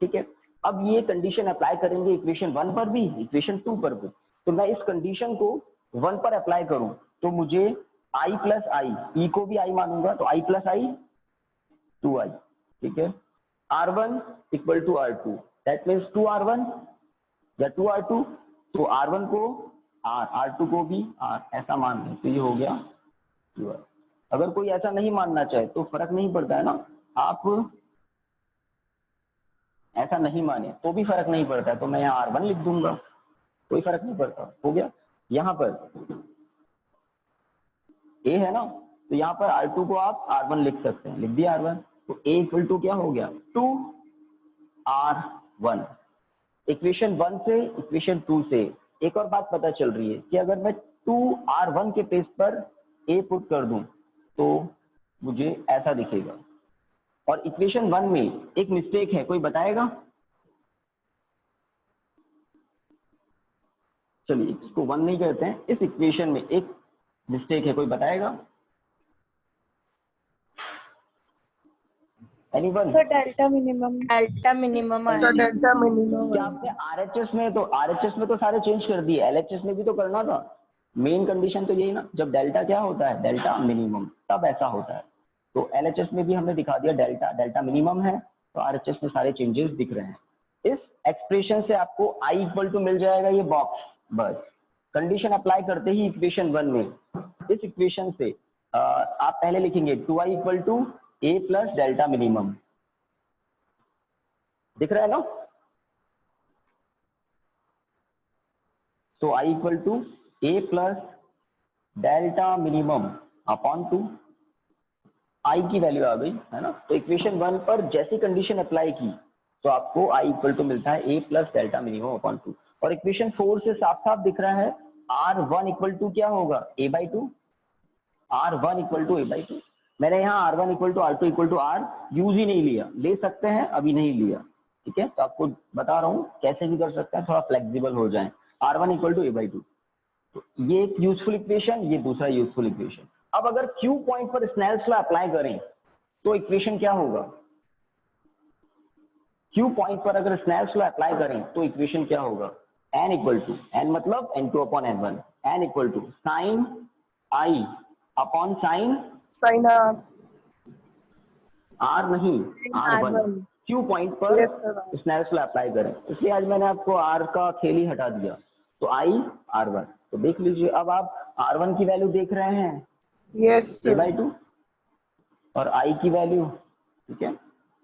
ठीक है। अब ये कंडीशन अप्लाई करेंगे इक्वेशन 1 पर भी, इक्वेशन 2 पर भी। तो मैं इस कंडीशन को 1 पर अप्लाई करूं तो मुझे i प्लस आई, ई को भी i मानूंगा, तो i प्लस आई 2i, ठीक है। R1 equal to R2, that means 2R1 या 2R2, तो R1 को R, R2 को भी R, ऐसा मान लें तो ये हो गया 2R। अगर कोई ऐसा नहीं मानना चाहे तो फर्क नहीं पड़ता है ना, आप ऐसा नहीं माने तो भी फर्क नहीं पड़ता है, तो मैं यहाँ R1 लिख दूंगा, कोई फर्क नहीं पड़ता, हो गया। यहाँ पर A है ना, तो यहाँ पर R2 को आप R1 लिख सकते हैं, लिख दिया R1, तो A इक्वल टू क्या हो गया, 2R1। इक्वेशन 1 से इक्वेशन 2 से एक और बात पता चल रही है कि अगर मैं 2R1 के पेज पर A पुट कर दूं तो मुझे ऐसा दिखेगा। और इक्वेशन 1 में एक मिस्टेक है, कोई बताएगा, चलिए इसको 1 नहीं कहते हैं, इस इक्वेशन में एक मिस्टेक है, कोई बताएगा, anyone? So delta minimum. Delta minimum क्या आपने आरएचएस में, तो आरएचएस में तो सारे चेंज कर दिए, एलएचएस में भी तो करना था। मेन कंडीशन तो यही ना, जब डेल्टा क्या होता है, डेल्टा मिनिमम, तब ऐसा होता है। तो एलएचएस में भी हमने दिखा दिया डेल्टा डेल्टा मिनिमम है, तो आरएचएस में सारे चेंजेस दिख रहे हैं। इस एक्सप्रेशन से आपको आई इक्वल टू मिल जाएगा ये बॉक्स, बस कंडीशन अप्लाई करते ही इक्वेशन 1 में, इस इक्वेशन से आप पहले लिखेंगे 2i equal to A plus delta minimum, दिख रहा है ना। तो i equal to A plus delta minimum upon 2, I की वैल्यू आ गई है ना। तो इक्वेशन 1 पर जैसी कंडीशन अप्लाई की तो आपको i इक्वल टू मिलता है ए प्लस डेल्टा मिनिमम अपॉन 2। और इक्वेशन 4 से साफ साफ दिख रहा है R1 इक्वल टू क्या होगा, a by 2, R1 equal to a by 2। मैंने यहाँ R1 equal to R2 equal to R use ही नहीं लिया, ले सकते हैं, अभी नहीं लिया, ठीक है। तो आपको बता रहा हूँ कैसे भी कर सकते हैं, थोड़ा फ्लेक्सिबल हो जाए। R1 equal to a by 2, तो ये एक यूजफुल इक्वेशन, ये दूसरा यूजफुल इक्वेशन। अब अगर Q पॉइंट पर स्नेल्स लॉ अप्लाई करें तो इक्वेशन क्या होगा, Q पॉइंट पर अगर स्नेल्स लॉ अप्लाई करें तो इक्वेशन क्या होगा, n इक्वल टू, n मतलब n2 upon n1, n equal to sine I upon sine Sin R. R नहीं, R1 क्यू पॉइंट पर Yes, sir. Snell's law apply करें, इसलिए आज मैंने आपको आर का खेल ही हटा दिया। तो आई R1, तो देख लीजिए अब आप R1 की वैल्यू देख रहे हैं Yes, a sir. बाई 2 और आई की वैल्यू, ठीक है,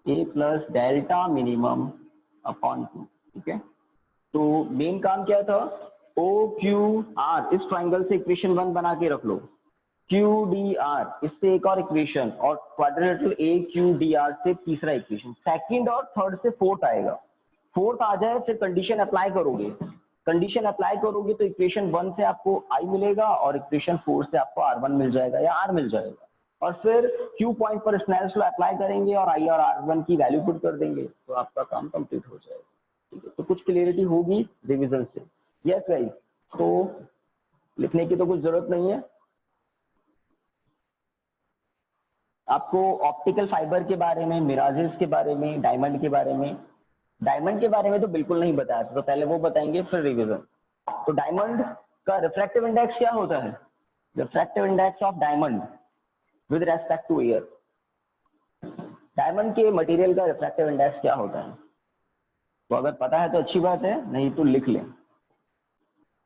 a plus delta minimum upon 2, ठीक है। तो मेन काम क्या था, ओ क्यू आर, इस ट्राइंगल से इक्वेशन 1 बना के रख लो, क्यू डी आर इससे एक और इक्वेशन, और quadrilateral A Q D R से तीसरा इक्वेशन, सेकंड और थर्ड से फोर्थ आएगा, फोर्थ आ जाए फिर कंडीशन अप्लाई करोगे, कंडीशन अप्लाई करोगे तो इक्वेशन 1 से आपको आई मिलेगा और इक्वेशन 4 से आपको R1 मिल जाएगा या R मिल जाएगा, और फिर क्यू पॉइंट पर स्नेल्स लॉ अप्लाई करेंगे और आई और R1 की वैल्यू पुट कर देंगे, तो आपका काम कंप्लीट हो जाएगा। ठीक है, तो कुछ क्लियरिटी होगी रिविजन से। यस गाइस, तो लिखने की तो कुछ जरूरत नहीं है। आपको ऑप्टिकल फाइबर के बारे में, मिराजेस के बारे में, डायमंड के बारे में तो बिल्कुल नहीं बताया था, तो पहले वो बताएंगे फिर रिवीजन। तो डायमंड का रिफ्रैक्टिव इंडेक्स क्या होता है, refractive index of diamond with respect to air, diamond के मटेरियल का रिफ्रैक्टिव इंडेक्स क्या होता है, तो अगर पता है तो अच्छी बात है, नहीं तो लिख लें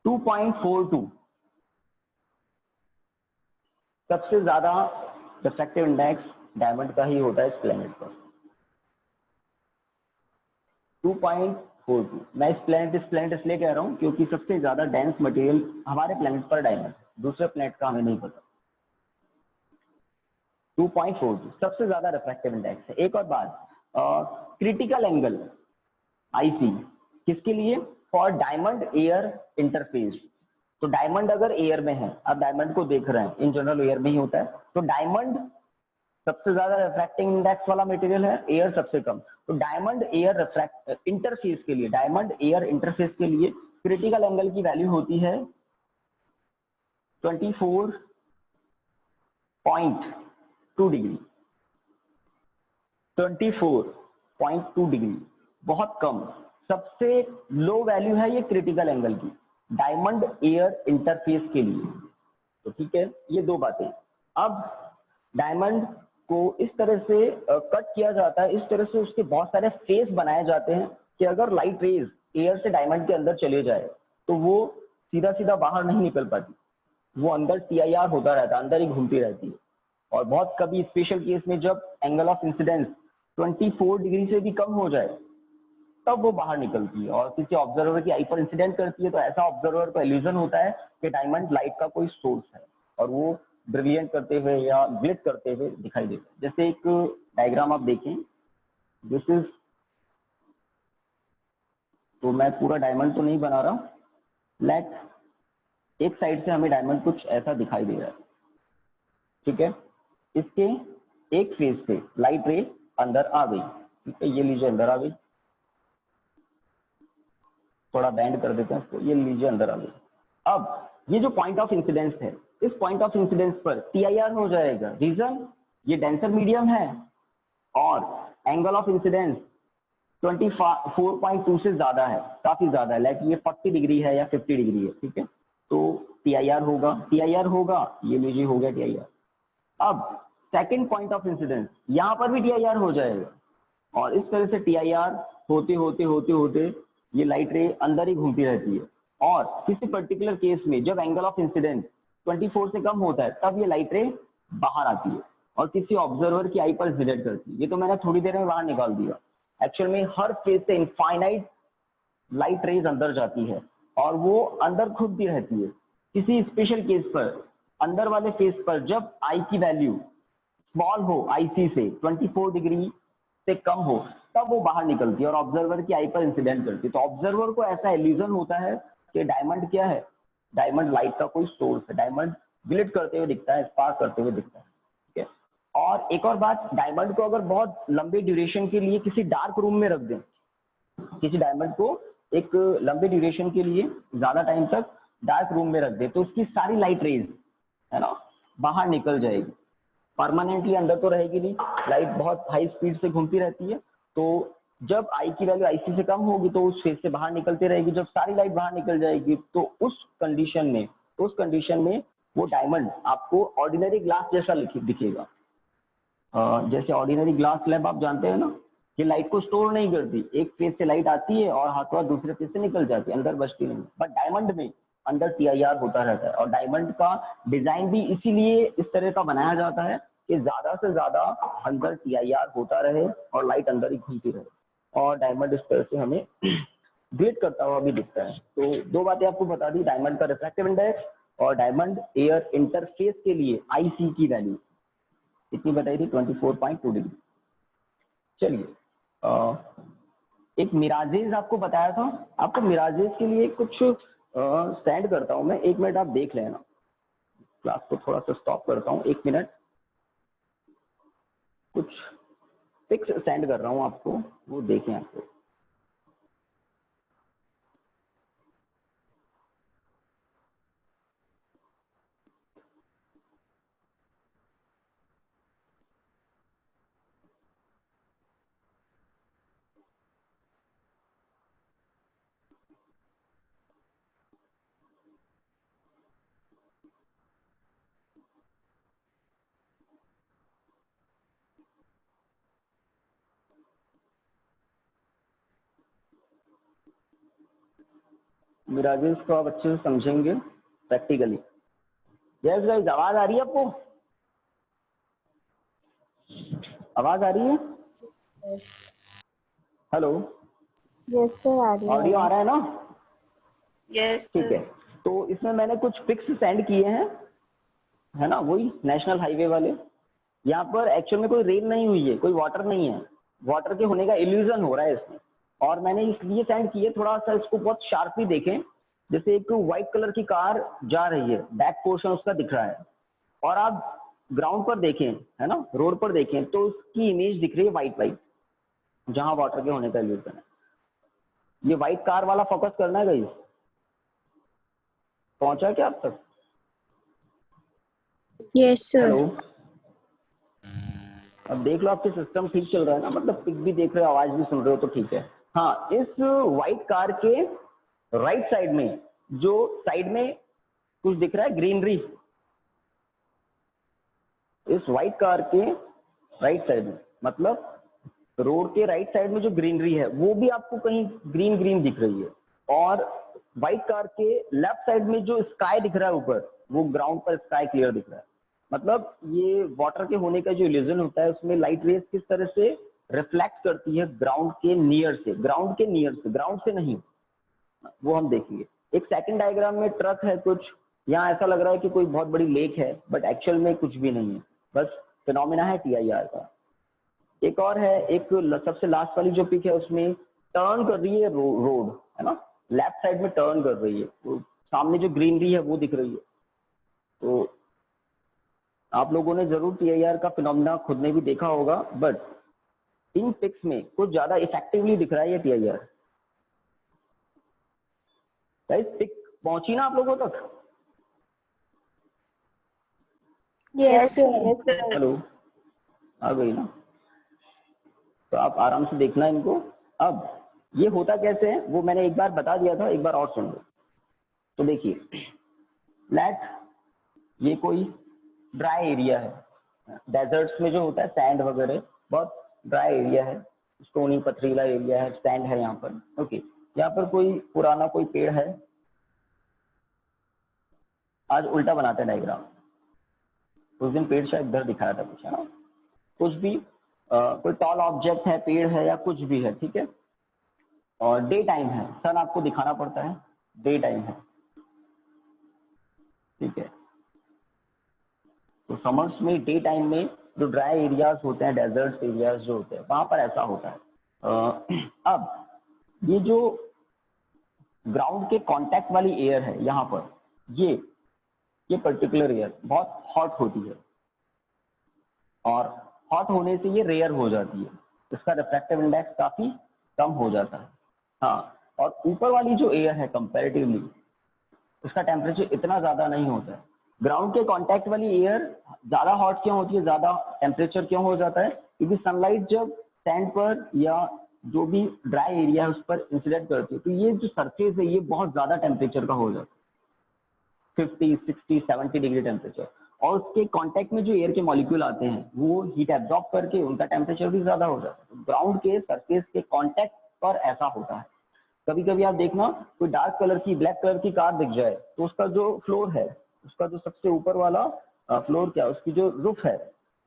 2.42 सबसे ज्यादा रिफ्रैक्टिव इंडेक्स डायमंड का ही होता है इस प्लेनेट पर, 2.42। मैं इस प्लेनेट इसलिए कह रहा हूं क्योंकि सबसे ज्यादा डेंस मटेरियल हमारे प्लेनेट पर डायमंड, दूसरे प्लेनेट का हमें नहीं पता। 2.42 सबसे ज्यादा रिफ्रैक्टिव इंडेक्स है। एक और बात, क्रिटिकल एंगल आईसी किसके लिए, फॉर डायमंड एयर इंटरफेस। तो डायमंड अगर एयर में है, आप डायमंड को देख रहे हैं, इन जनरल एयर में ही होता है, तो डायमंड सबसे ज्यादा रिफ्रैक्टिंग इंडेक्स वाला मटेरियल है, एयर सबसे कम। तो डायमंड एयर रिफ्रैक्ट इंटरफेस के लिए, डायमंड एयर इंटरफेस के लिए क्रिटिकल एंगल की वैल्यू होती है 24.2 डिग्री, 24.2 डिग्री, बहुत कम। सबसे लो वैल्यू है ये क्रिटिकल एंगल की डायमंड एयर इंटरफेस के लिए। तो ठीक है, ये दो बातें। अब डायमंड को इस तरह से कट किया जाता है, इस तरह से उसके बहुत सारे फेस बनाए जाते हैं कि अगर लाइट रेज एयर से डायमंड के अंदर चले जाए तो वो सीधा सीधा बाहर नहीं निकल पाती, वो अंदर TIR होता रहता है, अंदर ही घूमती रहती है। और बहुत कभी स्पेशल केस में जब एंगल ऑफ इंसिडेंस 24 डिग्री से भी कम हो जाए तब वो बाहर निकलती है और किसी ऑब्जर्वर की आई पर इंसिडेंट करती है, तो ऐसा ऑब्जर्वर को इल्यूजन होता है कि डायमंड लाइट का कोई सोर्स है और वो ब्रिलियंट करते हुए या ग्लिट करते हुए दिखाई देता है। जैसे एक डायग्राम आप देखें, दिस इज, तो मैं पूरा डायमंड तो नहीं बना रहा, लेट एक साइड से हमें डायमंड कुछ ऐसा दिखाई दे रहा है, ठीक है। इसके एक फेज से लाइट रे अंदर आ गई, ठीक है, ये लीजिए अंदर आ गई, थोड़ा बैंड कर देते हैं इसको, ये लीजिए अंदर आ गई। अब ये जो पॉइंट ऑफ इंसिडेंस है, इस पॉइंट ऑफ इंसिडेंस पर TIR हो जाएगा, रीजन ये डेंसर मीडियम है और एंगल ऑफ इंसिडेंस 24.2 से ज्यादा है, काफी ज्यादा है, लाइक ये 40 डिग्री है या 50 डिग्री है, ठीक है। तो TIR होगा, ये लीजिए हो गया TIR। अब सेकंड पॉइंट ऑफ इंसिडेंस, यहाँ पर भी TIR हो जाएगा और इस तरह से TIR होते होते ये लाइट रे अंदर ही घूमती रहती है। और किसी पर्टिकुलर केस में जब एंगल ऑफ इंसिडेंस 24 से कम होता है तब ये लाइट रे बाहर आती है और किसी ऑब्जर्वर की आई पर इंसिडेंट करती है। ये तो मैंने थोड़ी देर में बाहर निकाल दिया, एक्चुअल में हर फेज से इनफाइनाइट लाइट रेज अंदर जाती है और वो अंदर घूमती रहती है। किसी स्पेशल केस पर अंदर वाले फेज पर जब आई की वैल्यू स्मॉल हो, IC से 24 डिग्री से कम हो, तब वो बाहर निकलती है और ऑब्जर्वर की आई पर इंसिडेंट करती है। तो ऑब्जर्वर को ऐसा इल्यूजन होता है कि डायमंड क्या है, डायमंड लाइट का कोई सोर्स है, डायमंड ग्लिट करते हुए दिखता है, स्पार्क करते हुए दिखता है, ठीक है। और एक और बात, डायमंड को अगर बहुत लंबे ड्यूरेशन के लिए किसी डार्क रूम में रख दें, किसी डायमंड को एक लंबे ड्यूरेशन के लिए ज्यादा टाइम तक डार्क रूम में रख दे, तो उसकी सारी लाइट रेज है ना बाहर निकल जाएगी, परमानेंटली अंदर तो रहेगी नहीं, लाइट बहुत हाई स्पीड से घूमती रहती है। तो जब आई की वैल्यू IC से कम होगी तो उस फेज से बाहर निकलती रहेगी, जब सारी लाइट बाहर निकल जाएगी तो उस कंडीशन में वो डायमंड आपको ऑर्डिनरी ग्लास जैसा दिखेगा। जैसे ऑर्डिनरी ग्लास स्लैब आप जानते हैं ना कि लाइट को स्टोर नहीं करती, एक फेज से लाइट आती है और हाथों हाथ दूसरे फेज से निकल जाती है, अंदर बचती नहीं। बट डायमंड में अंदर TIR होता रहता है, और डायमंड का डिजाइन भी इसीलिए इस तरह का बनाया जाता है कि ज्यादा से ज्यादा अंदर TIR होता रहे और लाइट अंदर ही घूमती रहे, और डायमंड इस तरह से हमें ग्लिट करता हुआ भी दिखता है। तो दो बातें आपको बता दी, डायमंड का रिफ्रैक्टिव इंडेक्स और डायमंड एयर इंटरफेस के लिए IC की वैल्यू कितनी बताई थी, 24.2 डिग्री। चलिए एक मिराजेज आपको बताया था, आपको मिराजेज के लिए कुछ सेंड करता हूं मैं, 1 मिनट आप देख लेना। क्लास को थोड़ा सा स्टॉप करता हूं, 1 मिनट। कुछ पिक्स सेंड कर रहा हूं आपको, वो देखें आपको। मिराजेस को आप अच्छे से समझेंगे प्रैक्टिकली। यस गाइस, आवाज आ रही है आपको? आवाज आ रही है? हेलो, यस सर, आ रही है। ऑडियो आ रहा है ना? यस ठीक है। तो इसमें मैंने कुछ पिक्स सेंड किए हैं, है ना, वही नेशनल हाईवे वाले। यहाँ पर एक्चुअल में कोई रेन नहीं हुई है, कोई वाटर नहीं है, वाटर के होने का इल्यूजन हो रहा है इसमें। और मैंने इसलिए सेंड किए, थोड़ा सा इसको बहुत शार्पली देखें। जैसे एक व्हाइट कलर की कार जा रही है, बैक पोर्शन उसका दिख रहा है, और आप ग्राउंड पर देखें, है ना, रोड पर देखें, तो उसकी इमेज दिख रही है व्हाइट व्हाइट, जहां वाटर के होने का इल्यूजन है। ये व्हाइट कार वाला फोकस करना है गाइस। पहुंचा क्या आप तक? Yes sir. हेलो, अब देख लो आपके सिस्टम ठीक चल रहा है ना, मतलब पिक भी देख रहे हो, आवाज भी सुन रहे हो, तो ठीक है। हाँ, इस व्हाइट कार के राइट साइड में, जो साइड में कुछ दिख रहा है ग्रीनरी, इस व्हाइट कार के राइट साइड में, मतलब रोड के राइट साइड में जो ग्रीनरी है वो भी आपको कहीं ग्रीन ग्रीन दिख रही है। और व्हाइट कार के लेफ्ट साइड में जो स्काई दिख रहा है ऊपर, वो ग्राउंड पर स्काई क्लियर दिख रहा है। मतलब ये वाटर के होने का जो इल्यूजन होता है, उसमें लाइट रेज किस तरह से रिफ्लेक्ट करती है ग्राउंड के नियर से, ग्राउंड के नियर से, ग्राउंड से नहीं, वो हम देखेंगे। एक सेकंड डायग्राम में ट्रक है कुछ, यहाँ ऐसा लग रहा है कि कोई बहुत बड़ी लेक है, बट एक्चुअल में कुछ भी नहीं है, बस फिनोमिना है TIR का। एक और है, एक सबसे लास्ट वाली जो पिक है, उसमें टर्न कर रही है रोड, है ना, लेफ्ट साइड में टर्न कर रही है, तो सामने जो ग्रीनरी है वो दिख रही है। तो आप लोगों ने जरूर TIR का फिनोमिना खुद ने भी देखा होगा, बट इन पिक्स में कुछ ज्यादा इफेक्टिवली दिख रहा है ये TIR। पिक पहुंची ना आप लोगों तक? Yes sir. हेलो, आ गई ना? तो आप आराम से देखना इनको। अब ये होता कैसे है वो मैंने एक बार बता दिया था, एक बार और सुन लो। तो देखिए, फ्लैट ये कोई ड्राई एरिया है, डेजर्ट्स में जो होता है सैंड वगैरह, बहुत ड्राई एरिया है, स्टोनी पथरीला एरिया है, सैंड है यहाँ पर। ओके, यहाँ पर कोई पुराना कोई पेड़ है, आज उल्टा बनाते हैं डायग्राम, उस दिन पेड़ शायद इधर दिखाया था कुछ, है ना, कुछ भी कोई टॉल ऑब्जेक्ट है, पेड़ है या कुछ भी है, ठीक है। और डे टाइम है, सन आपको दिखाना पड़ता है, डे टाइम है, ठीक है। तो समर्स में डे टाइम में जो ड्राई एरियाज होते हैं, डेजर्ट एरियाज जो होते हैं, वहां पर ऐसा होता है। अब ये जो ग्राउंड के कांटेक्ट वाली एयर है यहाँ पर, ये पर्टिकुलर एयर बहुत हॉट होती है, और हॉट होने से ये रेयर हो जाती है, इसका रिफ्रैक्टिव इंडेक्स काफी कम हो जाता है। हाँ, और ऊपर वाली जो एयर है कंपैरेटिवली, उसका टेम्परेचर इतना ज्यादा नहीं होता है। ग्राउंड के कांटेक्ट वाली एयर ज्यादा हॉट क्यों होती है, ज्यादा टेम्परेचर क्यों हो जाता है? क्योंकि सनलाइट जब सैंड पर या जो भी ड्राई एरिया है उस पर इंसिडेंट करती है, तो ये जो सरफेस है ये बहुत ज्यादा टेम्परेचर का हो जाता है। 50, 60, 70 डिग्री टेम्परेचर, और उसके कांटेक्ट में जो एयर के मॉलिक्यूल आते हैं वो हीट एब्जॉर्ब करके उनका टेम्परेचर भी ज्यादा हो जाता है। ग्राउंड के सरफेस के कांटेक्ट पर ऐसा होता है। कभी कभी आप देखना कोई डार्क कलर की, ब्लैक कलर की कार दिख जाए तो उसका जो फ्लोर है, उसका जो सबसे ऊपर वाला फ्लोर क्या, उसकी जो रूफ है,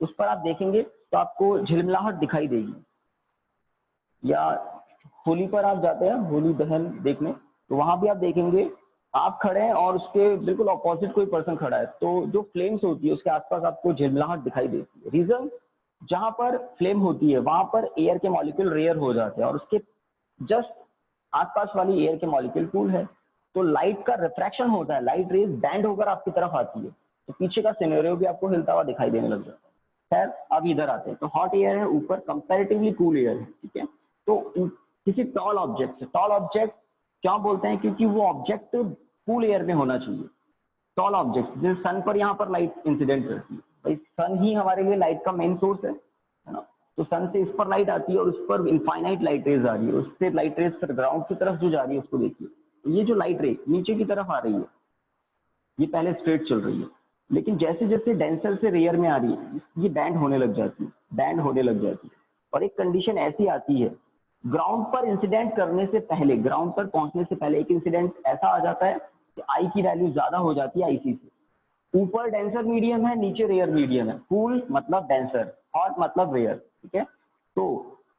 उस पर आप देखेंगे तो आपको झिलमिलाहट दिखाई देगी। या होली पर आप जाते हैं, होली दहन देखने, तो वहां भी आप देखेंगे आप खड़े हैं और उसके बिल्कुल ऑपोजिट कोई पर्सन खड़ा है, तो जो फ्लेम्स होती है उसके आसपास आपको झिलमिलाहट दिखाई देती है। रीजन, जहां पर फ्लेम होती है वहां पर एयर के मॉलिक्यूल रेयर हो जाते हैं और उसके जस्ट आसपास वाली एयर के मॉलिक्यूल कूल है, तो लाइट का रिफ्रैक्शन होता है, लाइट रेज बैंड होकर आपकी तरफ आती है, तो पीछे का सिनेरियो भी आपको हिलता हुआ दिखाई देने लग जाता है। खैर अब इधर आते हैं, तो हॉट एयर है ऊपर, कंपैरेटिवली कूल एयर है, ठीक है। तो किसी टॉल ऑब्जेक्ट से, टॉल ऑब्जेक्ट क्या बोलते हैं, क्योंकि वो ऑब्जेक्ट कूल एयर में होना चाहिए। टॉल ऑब्जेक्ट जैसे सन पर यहाँ पर लाइट इंसिडेंट करती है, भाई सन ही हमारे लिए लाइट का मेन सोर्स है ना, तो सन से इस पर लाइट आती है और उस पर इनफाइनाइट लाइट रेज आ रही है, उससे लाइट रेज फिर ग्राउंड की तरफ जो जा रही है उसको देखिए, ये जो लाइट रे नीचे की तरफ आ रही है, ये पहले स्ट्रेट चल रही है, लेकिन जैसे जैसे डेंसर से रेयर में आ रही है ये बैंड होने लग जाती है, बैंड होने लग जाती है। और एक कंडीशन ऐसी आती है, ग्राउंड पर इंसिडेंट करने से पहले, ग्राउंड पर पहुंचने से पहले एक इंसिडेंट ऐसा आ जाता है कि आई की वैल्यू ज्यादा हो जाती है आईसी से। ऊपर डेंसर मीडियम है, नीचे रेयर मीडियम है, कूल मतलब डेंसर, हॉट मतलब रेयर, ठीक है। तो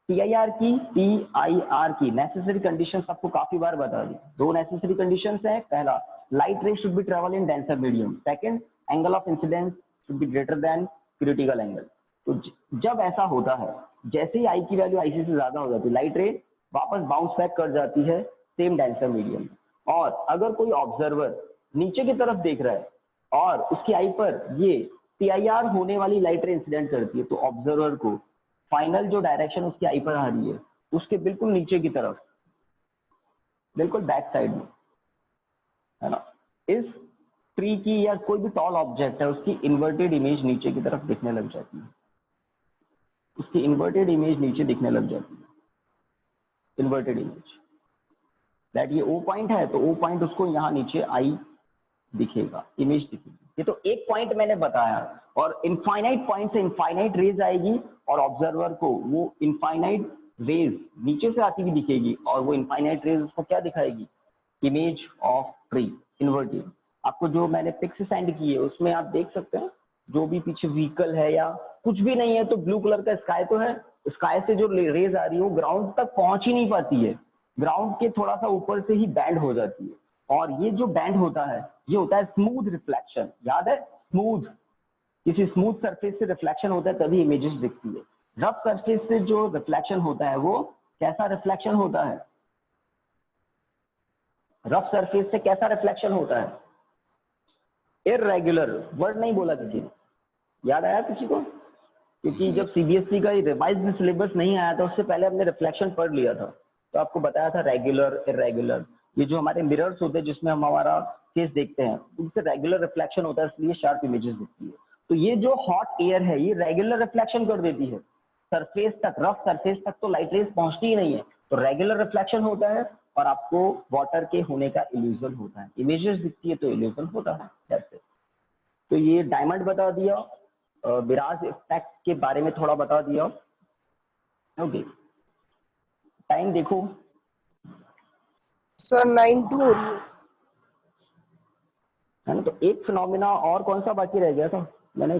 टीआईआर की, टीआईआर की नेसेसरी कंडीशंस आपको काफी बार बता दी। दो नेसेसरी कंडीशंस है, पहला लाइट रे should be travel in denser medium, second angle of incidence should be greater than critical angle. तो जब ऐसा होता है, जैसे ही आई की वैल्यू आईसी से ज्यादा हो जाती है, लाइट रे वापस बाउंस बैक कर जाती है सेम डेंसर मीडियम। और अगर कोई ऑब्जर्वर नीचे की तरफ देख रहा है और उसकी आई पर ये टीआईआर होने वाली लाइट रे इंसिडेंट करती है, तो ऑब्जर्वर को फाइनल जो डायरेक्शन उसकी आई पर आ रही है उसके बिल्कुल नीचे की तरफ, बिल्कुल बैक साइड में, है ना, इस ट्री की या कोई भी टॉल ऑब्जेक्ट है उसकी इन्वर्टेड इमेज नीचे की तरफ दिखने लग जाती है, उसकी इन्वर्टेड इमेज नीचे दिखने लग जाती है, इन्वर्टेड इमेज। दैट ये ओ पॉइंट है तो ओ पॉइंट उसको यहाँ नीचे आई दिखेगा, इमेज दिखेगी। ये तो एक पॉइंट मैंने बताया, और इनफाइनाइट पॉइंट से इनफाइनाइट रेज आएगी और ऑब्जर्वर को वो इनफाइनाइट रेज नीचे से आती हुई दिखेगी, और वो इनफाइनाइट रेज उसको क्या दिखाएगी, इमेज ऑफ ट्री, इन्वर्टेड। आपको जो मैंने पिक्स सेंड की है उसमें आप देख सकते हैं, जो भी पीछे व्हीकल है या कुछ भी नहीं है तो ब्लू कलर का स्काई तो है, स्काई से जो रेज आ रही है वो ग्राउंड तक पहुंच ही नहीं पाती है, ग्राउंड के थोड़ा सा ऊपर से ही बैंड हो जाती है। और ये जो बैंड होता है ये होता है स्मूथ रिफ्लेक्शन, याद है, स्मूथ, किसी स्मूथ सरफेस से रिफ्लेक्शन होता है तभी इमेजेस दिखती है। रफ सरफेस से जो रिफ्लेक्शन होता है वो कैसा रिफ्लेक्शन होता है, रफ सरफेस से कैसा रिफ्लेक्शन होता है, इररेगुलर। वर्ड नहीं बोला किसी ने, याद आया किसी को, क्योंकि जब सीबीएसई का रिवाइज्ड सिलेबस नहीं आया था उससे पहले हमने रिफ्लेक्शन पढ़ लिया था, तो आपको बताया था रेगुलर, इररेगुलर। ये जो हमारे मिरर्स होते हैं जिसमें हम हमारा फेस देखते हैं उनसे रेगुलर रिफ्लेक्शन होता है, इसलिए शार्प इमेजेस दिखती है। तो ये जो हॉट एयर है ये रेगुलर रिफ्लेक्शन कर देती है सरफेस तक, रफ सरफेस तक तो लाइट रेज पहुंचती ही नहीं है, तो रेगुलर रिफ्लेक्शन होता है और आपको वाटर के होने का इल्यूजन होता है, इमेजेस दिखती है तो इल्यूजन होता है। जैसे तो ये डायमंड बता दिया, विराज इफेक्ट के बारे में थोड़ा बता दिया। ओके, टाइम देखो सर 9 है ना। तो एक फिनोमिना और कौन सा बाकी रह गया था, मैंने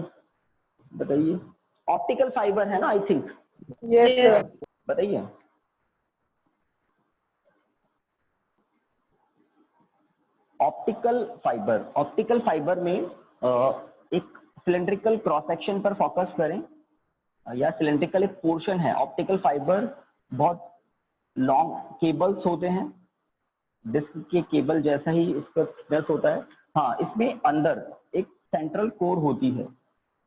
बताइए, ऑप्टिकल फाइबर है ना, आई थिंक, यस सर। बताइए। ऑप्टिकल फाइबर में एक सिलेंड्रिकल क्रॉस सेक्शन पर फोकस करें, या सिलेंड्रिकल एक पोर्शन है। ऑप्टिकल फाइबर बहुत लॉन्ग केबल्स होते हैं, डिस्क के केबल जैसा ही इसका थिकनेस होता है। हाँ, इसमें अंदर एक सेंट्रल कोर होती है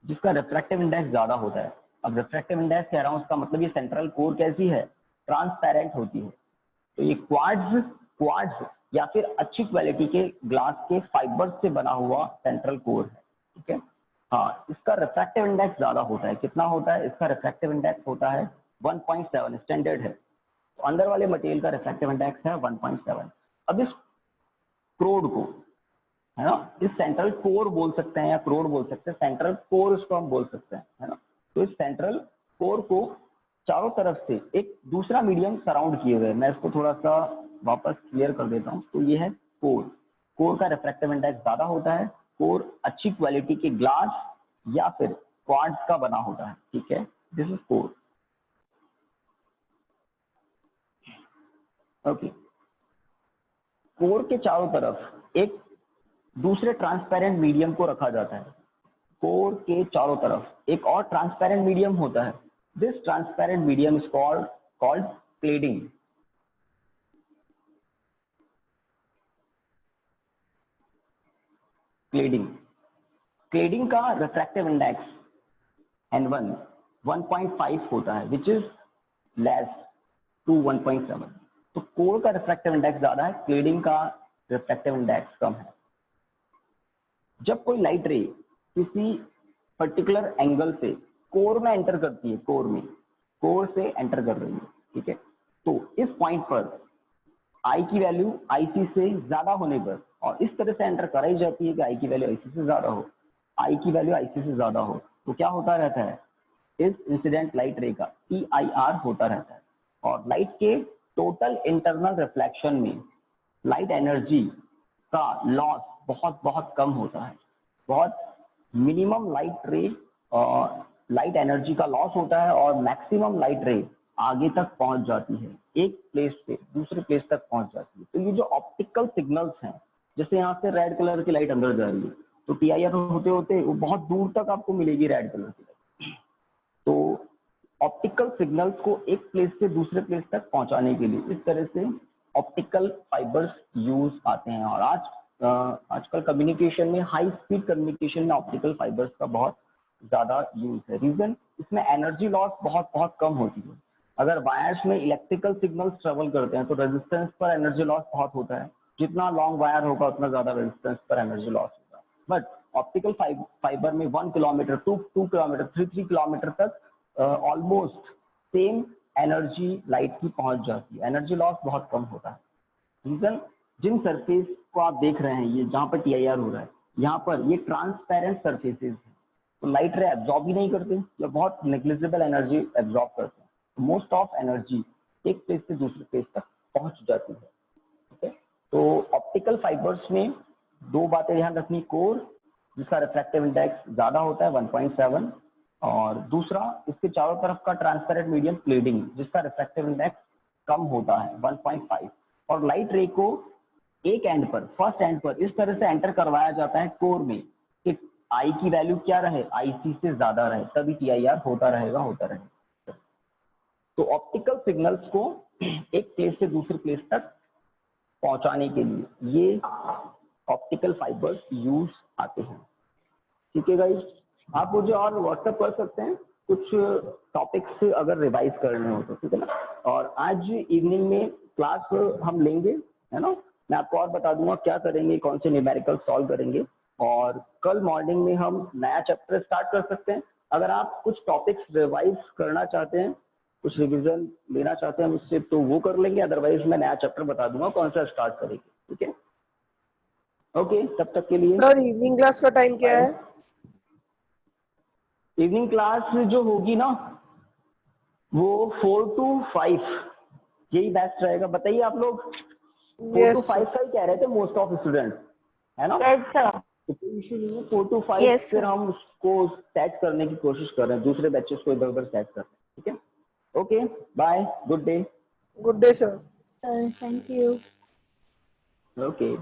जिसका रिफ्रैक्टिव इंडेक्स ज्यादा होता है। अब रिफ्रैक्टिव इंडेक्स कह रहा हूँ, उसका मतलब ये सेंट्रल कोर कैसी है, ट्रांसपेरेंट होती है। तो ये क्वार्ट्ज या फिर अच्छी क्वालिटी के ग्लास के फाइबर से बना हुआ सेंट्रल कोर है, ठीक है। हाँ, इसका रिफ्रैक्टिव इंडेक्स ज्यादा होता है। कितना होता है इसका रिफ्रैक्टिव इंडेक्स, होता है 1.7, स्टैंडर्ड है। तो अंदर वाले मटेरियल का रिफ्रैक्टिव इंडेक्स है 1.7। अब इस क्रोड को है ना। इस सेंट्रल कोर बोल सकते हैं या क्रोड बोल सकते हैं, सेंट्रल कोर इसको हम बोल सकते हैं, है ना। तो इस सेंट्रल कोर को चारों तरफ से एक दूसरा मीडियम सराउंड किए हुए, मैं इसको थोड़ा सा वापस क्लियर कर देता हूँ। तो ये है कोर, कोर का रिफ्रैक्टिव इंडेक्स ज्यादा होता है, कोर अच्छी क्वालिटी के ग्लास या फिर क्वार्ट्ज का बना होता है, ठीक है, this is core. Okay, core के चारों तरफ एक दूसरे ट्रांसपेरेंट मीडियम को रखा जाता है। कोर के चारों तरफ एक और ट्रांसपेरेंट मीडियम होता है, this transparent medium is called cladding. Cladding का रिफ्रैक्टिव इंडेक्स N1 1.5 होता है, विच इज लेस टू 1.7। तो कोर का रिफ्रैक्टिव इंडेक्स ज्यादा है, क्लेडिंग का रिफ्रैक्टिव इंडेक्स कम है। जब कोई लाइट रे किसी पर्टिकुलर एंगल से कोर में एंटर करती है, कोर से एंटर कर रही है, ठीक है, तो इस पॉइंट पर आई की वैल्यू IC से ज्यादा होने पर, और इस तरह से एंटर कराई जाती है कि आई की वैल्यू IC से ज्यादा हो, आई की वैल्यू IC से ज्यादा हो, तो क्या होता रहता है, इस इंसिडेंट लाइट रे का PIR होता रहता है। और लाइट के टोटल इंटरनल रिफ्लेक्शन में लाइट एनर्जी का लॉस बहुत बहुत कम होता है, बहुत मिनिमम लाइट एनर्जी का लॉस होता है, और मैक्सिमम लाइट रे आगे तक पहुंच जाती है, एक प्लेस से दूसरे प्लेस तक पहुंच जाती है। तो ये जो ऑप्टिकल सिग्नल्स हैं, जैसे यहाँ से रेड कलर की लाइट अंदर जा रही है, तो PIR होते होते वो बहुत दूर तक आपको मिलेगी रेड कलर की लाइट। तो ऑप्टिकल सिग्नल्स को एक प्लेस से दूसरे प्लेस तक पहुंचाने के लिए इस तरह से ऑप्टिकल फाइबर्स यूज आते हैं। और आजकल कम्युनिकेशन में, हाई स्पीड कम्युनिकेशन में ऑप्टिकल फाइबर्स का बहुत ज्यादा यूज है। रीजन, इसमें एनर्जी लॉस बहुत बहुत कम होती है। अगर वायर्स में इलेक्ट्रिकल सिग्नल्स ट्रेवल करते हैं तो रेजिस्टेंस पर एनर्जी लॉस बहुत होता है, जितना लॉन्ग वायर होगा उतना ज्यादा रेजिस्टेंस पर एनर्जी लॉस होगा। बट ऑप्टिकल फाइबर में 1 किलोमीटर 2 किलोमीटर 3 किलोमीटर तक ऑलमोस्ट सेम एनर्जी लाइट की पहुंच जाती है, एनर्जी लॉस बहुत कम होता है। रीजन, जिन सरफेस को आप देख रहे हैं, ये जहां पर TIR हो रहा है, यहाँ पर ये ट्रांसपेरेंट सरफेसेस हैं, तो लाइट रे एब्जॉर्ब ही नहीं करते या बहुत नेग्लिजिबल एनर्जी एब्जॉर्ब करते हैं। मोस्ट ऑफ एनर्जी एक प्लेस से दूसरे प्लेस तक पहुंच जाती है, ठीक है। तो ऑप्टिकल फाइबर्स में दो बातें ध्यान रखनी, कोर जिसका रिफ्रैक्टिव इंडेक्स ज्यादा होता है 1.7, और दूसरा इसके चारों तरफ का ट्रांसपेरेंट मीडियम क्लेडिंग जिसका रिफ्रैक्टिव इंडेक्स कम होता है 1.5। और लाइट रे को एक एंड पर, फर्स्ट एंड पर इस तरह से एंटर करवाया जाता है कोर में कि आई की वैल्यू क्या रहे, IC से ज्यादा रहे, तभी TIR होता रहेगा। तो ऑप्टिकल सिग्नल्स को एक प्लेस से दूसरे प्लेस तक पहुंचाने के लिए ये ऑप्टिकल फाइबर्स यूज आते हैं, ठीक है गाइस। आप मुझे और व्हाट्सएप कर सकते हैं कुछ टॉपिक्स अगर रिवाइज करने हो तो, ठीक है ना। और आज इवनिंग में क्लास हम लेंगे, है ना। मैं आपको और बता दूंगा क्या करेंगे, कौन से न्यूमेरिकल सॉल्व करेंगे, और कल मॉर्निंग में हम नया चैप्टर स्टार्ट कर सकते हैं। अगर आप कुछ टॉपिक्स रिवाइज करना चाहते हैं, कुछ रिविजन लेना चाहते हैं मुझसे, तो वो कर लेंगे, अदरवाइज मैं नया चैप्टर बता दूंगा कौन सा स्टार्ट करेंगे, ठीक है। ओके, तब तक के लिए सर इवनिंग क्लास का टाइम क्या है? इवनिंग क्लास जो होगी ना वो 4 to 5 यही बेस्ट रहेगा। बताइए आप लोग, 4 to 5 का ही कह रहे थे मोस्ट ऑफ स्टूडेंट, है ना। Yes, sir. तो कोई इशू नहीं है, 4 to 5 Yes, sir. फिर हम उसको सेट करने की कोशिश कर रहे हैं, दूसरे बैचेस को इधर उधर सेट कर रहे हैं, ठीक है। Okay, bye, good day. Good day sir. Thank you. Okay.